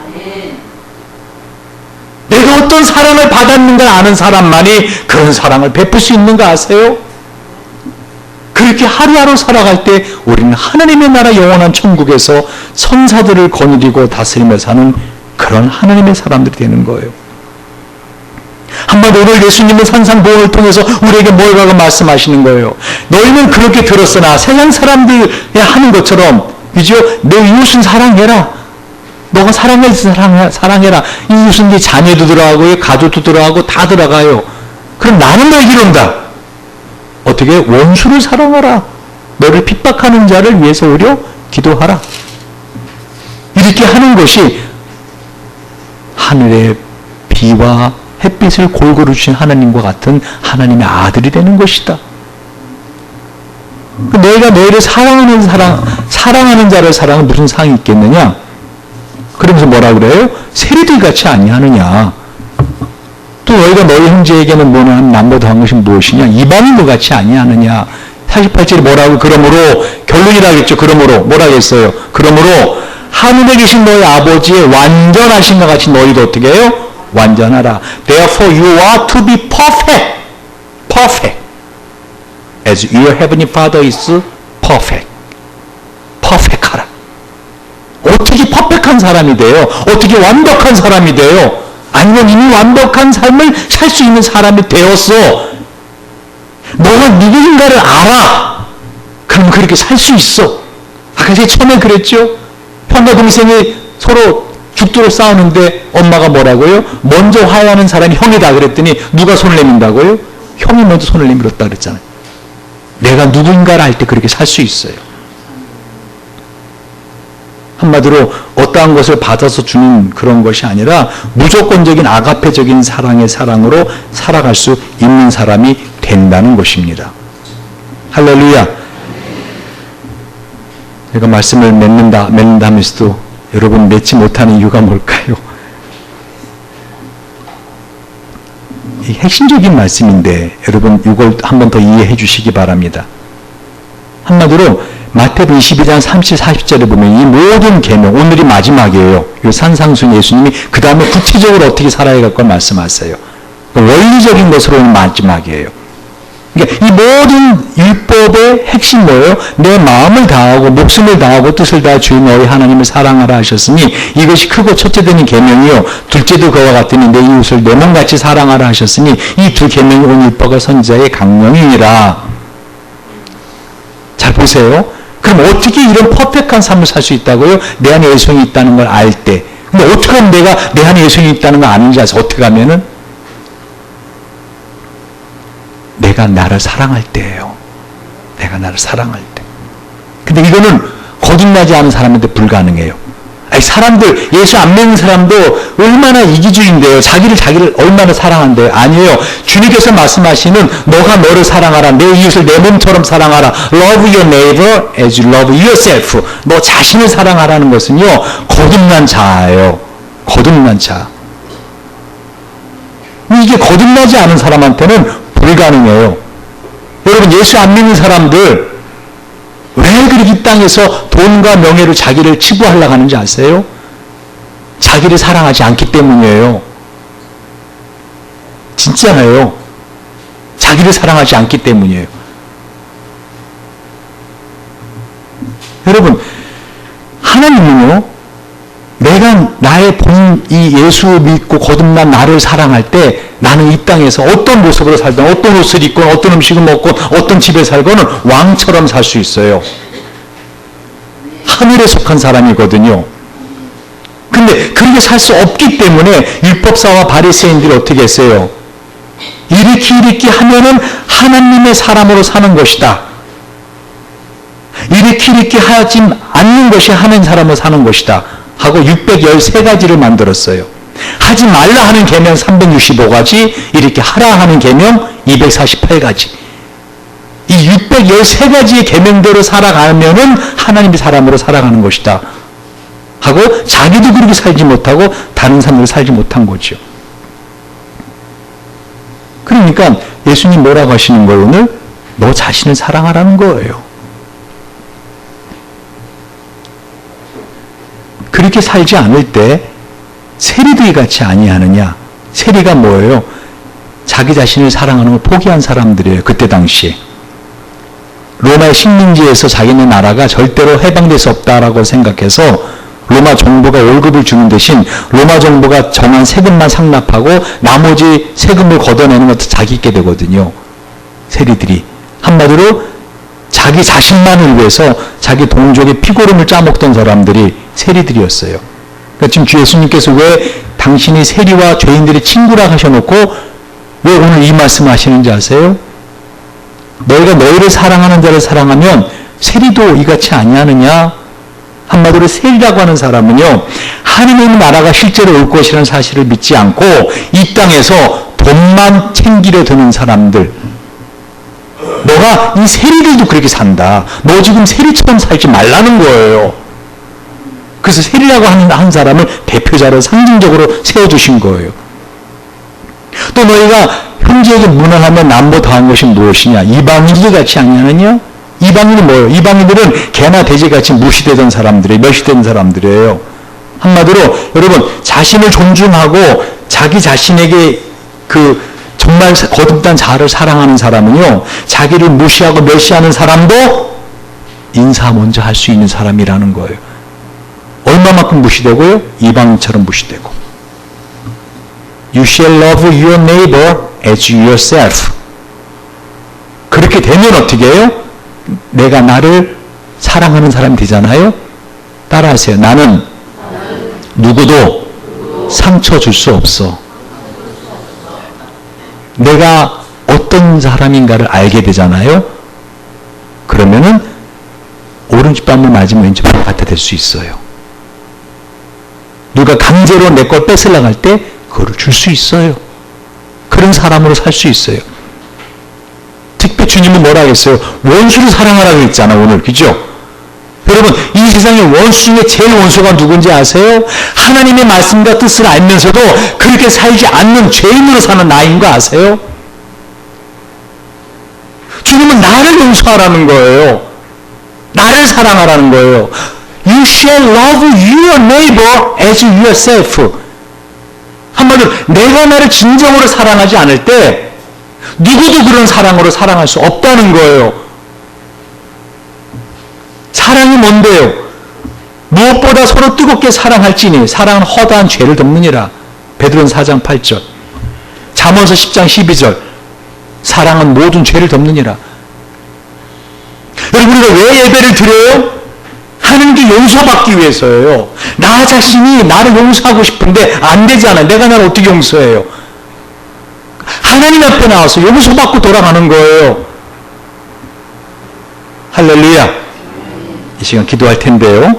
내가 어떤 사랑을 받았는가 아는 사람만이 그런 사랑을 베풀 수 있는 거 아세요? 그렇게 하루하루 살아갈 때 우리는 하나님의 나라 영원한 천국에서 천사들을 거느리고 다스리며 사는 그런 하나님의 사람들이 되는 거예요. 한마디로 오늘 예수님은 산상보험을 통해서 우리에게 뭘 가고 말씀하시는 거예요. 너희는 그렇게 들었으나 세상 사람들이 하는 것처럼, 그죠? 내 이웃은 사랑해라. 너가 사랑해라. 이웃은 네 자녀도 들어가고요, 가족도 들어가고 다 들어가요. 그럼 나는 널 이룬다. 어떻게? 원수를 사랑하라. 너를 핍박하는 자를 위해서 오히려 기도하라. 이렇게 하는 것이 하늘의 비와 햇빛을 골고루 주신 하나님과 같은 하나님의 아들이 되는 것이다. 너희가 너희를 사랑하는 자를 사랑은 무슨 상이 있겠느냐? 그러면서 뭐라 그래요? 세리들 같이 아니하느냐? 또 너희가 너희 형제에게는 뭐냐 하면 남보다 한 것이 무엇이냐? 이방인도 같이 아니하느냐? 48절에 뭐라고? 그러므로, 결론이라겠죠. 그러므로 뭐라겠어요? 그러므로 하늘에 계신 너희 아버지의 완전하신 것 같이 너희도 어떻게 해요? 완전하라. Therefore you are to be perfect. Perfect. As your heavenly Father is perfect. perfect 하라. 어떻게 퍼펙트한 사람이 돼요? 어떻게 완벽한 사람이 돼요? 아니면 이미 완벽한 삶을 살 수 있는 사람이 되었어. 너가 누구인가를 알아. 그럼 그렇게 살 수 있어. 아까 제가 처음에 그랬죠? 형과 동생이 서로 죽도록 싸우는데 엄마가 뭐라고요? 먼저 화해하는 사람이 형이다 그랬더니 누가 손을 내민다고요? 형이 먼저 손을 내밀었다 그랬잖아요. 내가 누구인가를 알 때 그렇게 살 수 있어요. 한마디로 어떠한 것을 받아서 주는 그런 것이 아니라 무조건적인 아가페적인 사랑의 사랑으로 살아갈 수 있는 사람이 된다는 것입니다. 할렐루야. 제가 말씀을 맺는다 하면서도 여러분 맺지 못하는 이유가 뭘까요? 이 핵심적인 말씀인데 여러분 이걸 한 번 더 이해해 주시기 바랍니다. 한마디로 마태복음 22장 30, 40절에 보면 이 모든 계명, 오늘이 마지막이에요. 이 산상순 예수님이 그 다음에 구체적으로 어떻게 살아야 할 걸 말씀하세요. 원리적인 것으로는 마지막이에요. 그러니까 이 모든 율법의 핵심 뭐예요? 내 마음을 다하고 목숨을 다하고 뜻을 다하 주인 너희 하나님을 사랑하라 하셨으니 이것이 크고 첫째 되는 계명이요 둘째도 그와 같으니 내 이웃을 내 몸같이 사랑하라 하셨으니 이 두 계명이 온 율법과 선지자의 강령이니라. 잘 보세요. 그럼 어떻게 이런 퍼펙트한 삶을 살 수 있다고요? 내 안에 예수님이 있다는 걸 알 때. 근데 어떻게 하면 내가 내 안에 예수님이 있다는 걸 아는지 알아서 어떻게 하면은? 내가 나를 사랑할 때예요. 내가 나를 사랑할 때. 근데 이거는 거듭나지 않은 사람한테 불가능해요. 아니, 사람들, 예수 안 믿는 사람도 얼마나 이기주의인데요. 자기를 얼마나 사랑한대요. 아니에요. 주님께서 말씀하시는 너가 너를 사랑하라. 내 이웃을 내 몸처럼 사랑하라. Love your neighbor as you love yourself. 너 자신을 사랑하라는 것은요. 거듭난 자예요. 거듭난 자. 이게 거듭나지 않은 사람한테는 불가능해요. 여러분 예수 안 믿는 사람들 왜 그렇게 이 땅에서 돈과 명예로 자기를 치부하려고 하는지 아세요? 자기를 사랑하지 않기 때문이에요. 진짜예요. 자기를 사랑하지 않기 때문이에요. 여러분 하나님은요 내가 나의 본 이 예수 믿고 거듭난 나를 사랑할 때 나는 이 땅에서 어떤 모습으로 살든 어떤 옷을 입고 어떤 음식을 먹고 어떤 집에 살고는 왕처럼 살 수 있어요. 하늘에 속한 사람이거든요. 근데 그렇게 살 수 없기 때문에 율법사와 바리새인들이 어떻게 했어요? 이렇게 하면은 하나님의 사람으로 사는 것이다. 이렇게 하지 않는 것이 하는 사람으로 사는 것이다. 하고 613가지를 만들었어요. 하지 말라 하는 계명 365가지, 이렇게 하라 하는 계명 248가지. 이 613가지의 계명대로 살아가면은 하나님의 사람으로 살아가는 것이다. 하고 자기도 그렇게 살지 못하고 다른 사람으로 살지 못한 거죠. 그러니까 예수님 뭐라고 하시는 거예요? 오늘 너 자신을 사랑하라는 거예요. 그렇게 살지 않을 때 세리들이 같이 아니하느냐? 세리가 뭐예요? 자기 자신을 사랑하는 걸 포기한 사람들이에요. 그때 당시에. 로마의 식민지에서 자기네 나라가 절대로 해방될 수 없다라고 생각해서 로마 정부가 월급을 주는 대신 로마 정부가 정한 세금만 상납하고 나머지 세금을 걷어내는 것도 자기 있게 되거든요. 세리들이. 한마디로 자기 자신만을 위해서 자기 동족의 피고름을 짜먹던 사람들이 세리들이었어요. 그러니까 지금 주 예수님께서 왜 당신이 세리와 죄인들의 친구라 하셔놓고 왜 오늘 이 말씀을 하시는지 아세요? 너희가 너희를 사랑하는 자를 사랑하면 세리도 이같이 아니하느냐? 한마디로 세리라고 하는 사람은요, 하나님의 나라가 실제로 올 것이라는 사실을 믿지 않고 이 땅에서 돈만 챙기려 드는 사람들. 너가 이 세리들도 그렇게 산다. 너 지금 세리처럼 살지 말라는 거예요. 그래서 세리라고 하는 사람을 대표자로 상징적으로 세워주신 거예요. 또 너희가 형제에게 문안하면 남보 다한 것이 무엇이냐? 이방인들 같이 아니하느냐? 이방인이 뭐예요? 이방인들은 개나 돼지같이 무시되던 사람들이에요. 멸시되는 사람들이에요. 한마디로 여러분 자신을 존중하고 자기 자신에게 그 정말 거듭난 자아를 사랑하는 사람은요, 자기를 무시하고 멸시하는 사람도 인사 먼저 할 수 있는 사람이라는 거예요. 얼마만큼 무시되고요? 이방인처럼 무시되고. You shall love your neighbor as yourself. 그렇게 되면 어떻게 해요? 내가 나를 사랑하는 사람이 되잖아요. 따라하세요. 나는 누구도 상처 줄 수 없어. 내가 어떤 사람인가를 알게 되잖아요. 그러면은 오른쪽뺨을 맞으면 왼쪽뺨을 갖다 댈 수 있어요. 누가 강제로 내 걸 뺏으려고 할 때 그거를 줄 수 있어요. 그런 사람으로 살 수 있어요. 특히 주님은 뭐라 하겠어요? 원수를 사랑하라고 했잖아, 오늘. 그죠? 여러분, 이 세상에 원수 중에 제일 원수가 누군지 아세요? 하나님의 말씀과 뜻을 알면서도 그렇게 살지 않는 죄인으로 사는 나인 거 아세요? 주님은 나를 용서하라는 거예요. 나를 사랑하라는 거예요. You shall love your neighbor as yourself. 한마디로 내가 나를 진정으로 사랑하지 않을 때 누구도 그런 사랑으로 사랑할 수 없다는 거예요. 사랑이 뭔데요? 무엇보다 서로 뜨겁게 사랑할지니 사랑은 허다한 죄를 덮느니라. 베드로는 4장 8절. 잠언서 10장 12절. 사랑은 모든 죄를 덮느니라. 여러분, 우리가 왜 예배를 드려요? 하나님께 용서받기 위해서예요. 나 자신이 나를 용서하고 싶은데 안 되잖아요. 내가 나를 어떻게 용서해요? 하나님 앞에 나와서 용서받고 돌아가는 거예요. 할렐루야. 이 시간 기도할 텐데요.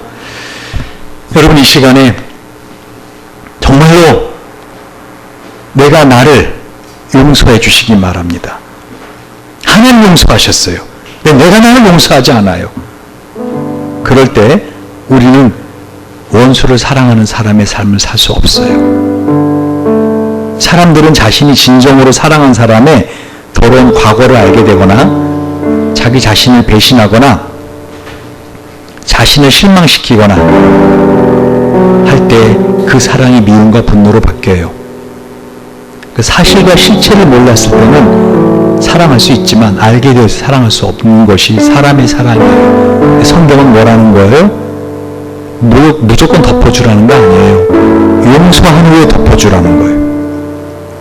여러분, 이 시간에 정말로 내가 나를 용서해 주시기 바랍니다. 하나님 용서하셨어요. 근데 내가 나를 용서하지 않아요. 그럴 때 우리는 원수를 사랑하는 사람의 삶을 살 수 없어요. 사람들은 자신이 진정으로 사랑한 사람의 더러운 과거를 알게 되거나 자기 자신을 배신하거나 자신을 실망시키거나 할 때 그 사랑이 미움과 분노로 바뀌어요. 그 사실과 실체를 몰랐을 때는 사랑할 수 있지만 알게 되어서 사랑할 수 없는 것이 사람의 사랑이에요. 성경은 뭐라는 거예요? 무조건 덮어주라는 거 아니에요. 용서한 후에 덮어주라는 거예요.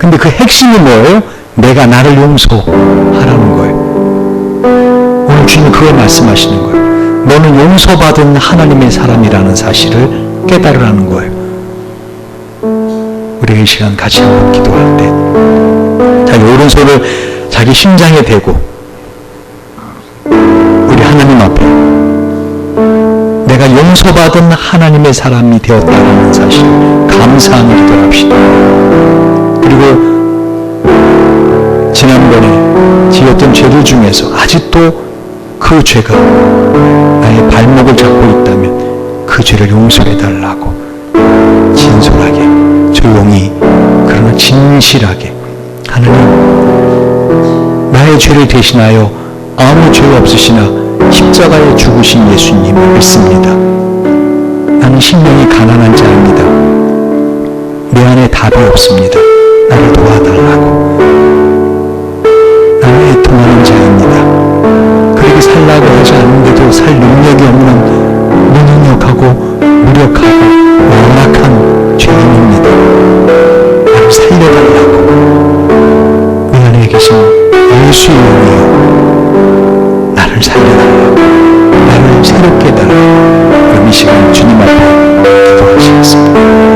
근데 그 핵심이 뭐예요? 내가 나를 용서하라는 거예요. 오늘 주님 그걸 말씀하시는 거예요. 너는 용서받은 하나님의 사람이라는 사실을 깨달으라는 거예요. 우리 이 시간 같이 한번 기도할 때 자기 오른손을 자기 심장에 대고 우리 하나님 앞에 내가 용서받은 하나님의 사람이 되었다는 사실 감사하는 기도를 합시다. 그리고 지난번에 지었던 죄들 중에서 아직도 그 죄가 나의 발목을 잡고 있다면 그 죄를 용서해달라고 진솔하게 조용히 그러나 진실하게 하나님 나의 죄를 대신하여 아무 죄 없으시나 십자가에 죽으신 예수님을 믿습니다. 나는 심령이 가난한 자입니다. 내 안에 답이 없습니다. 나를 도와달라고. 나는 애통하는 자입니다. 그렇게 살라고 하지 않는데도 살 능력이 없는 무능력하고 무력하고 연약한 죄인입니다. 나를 살려달라고. 내 안에 계신 예수의 영이여 나를 살려달라고. 나를 새롭게 해달라고. 그럼 이 시간 주님 앞에 기도하시겠습니다.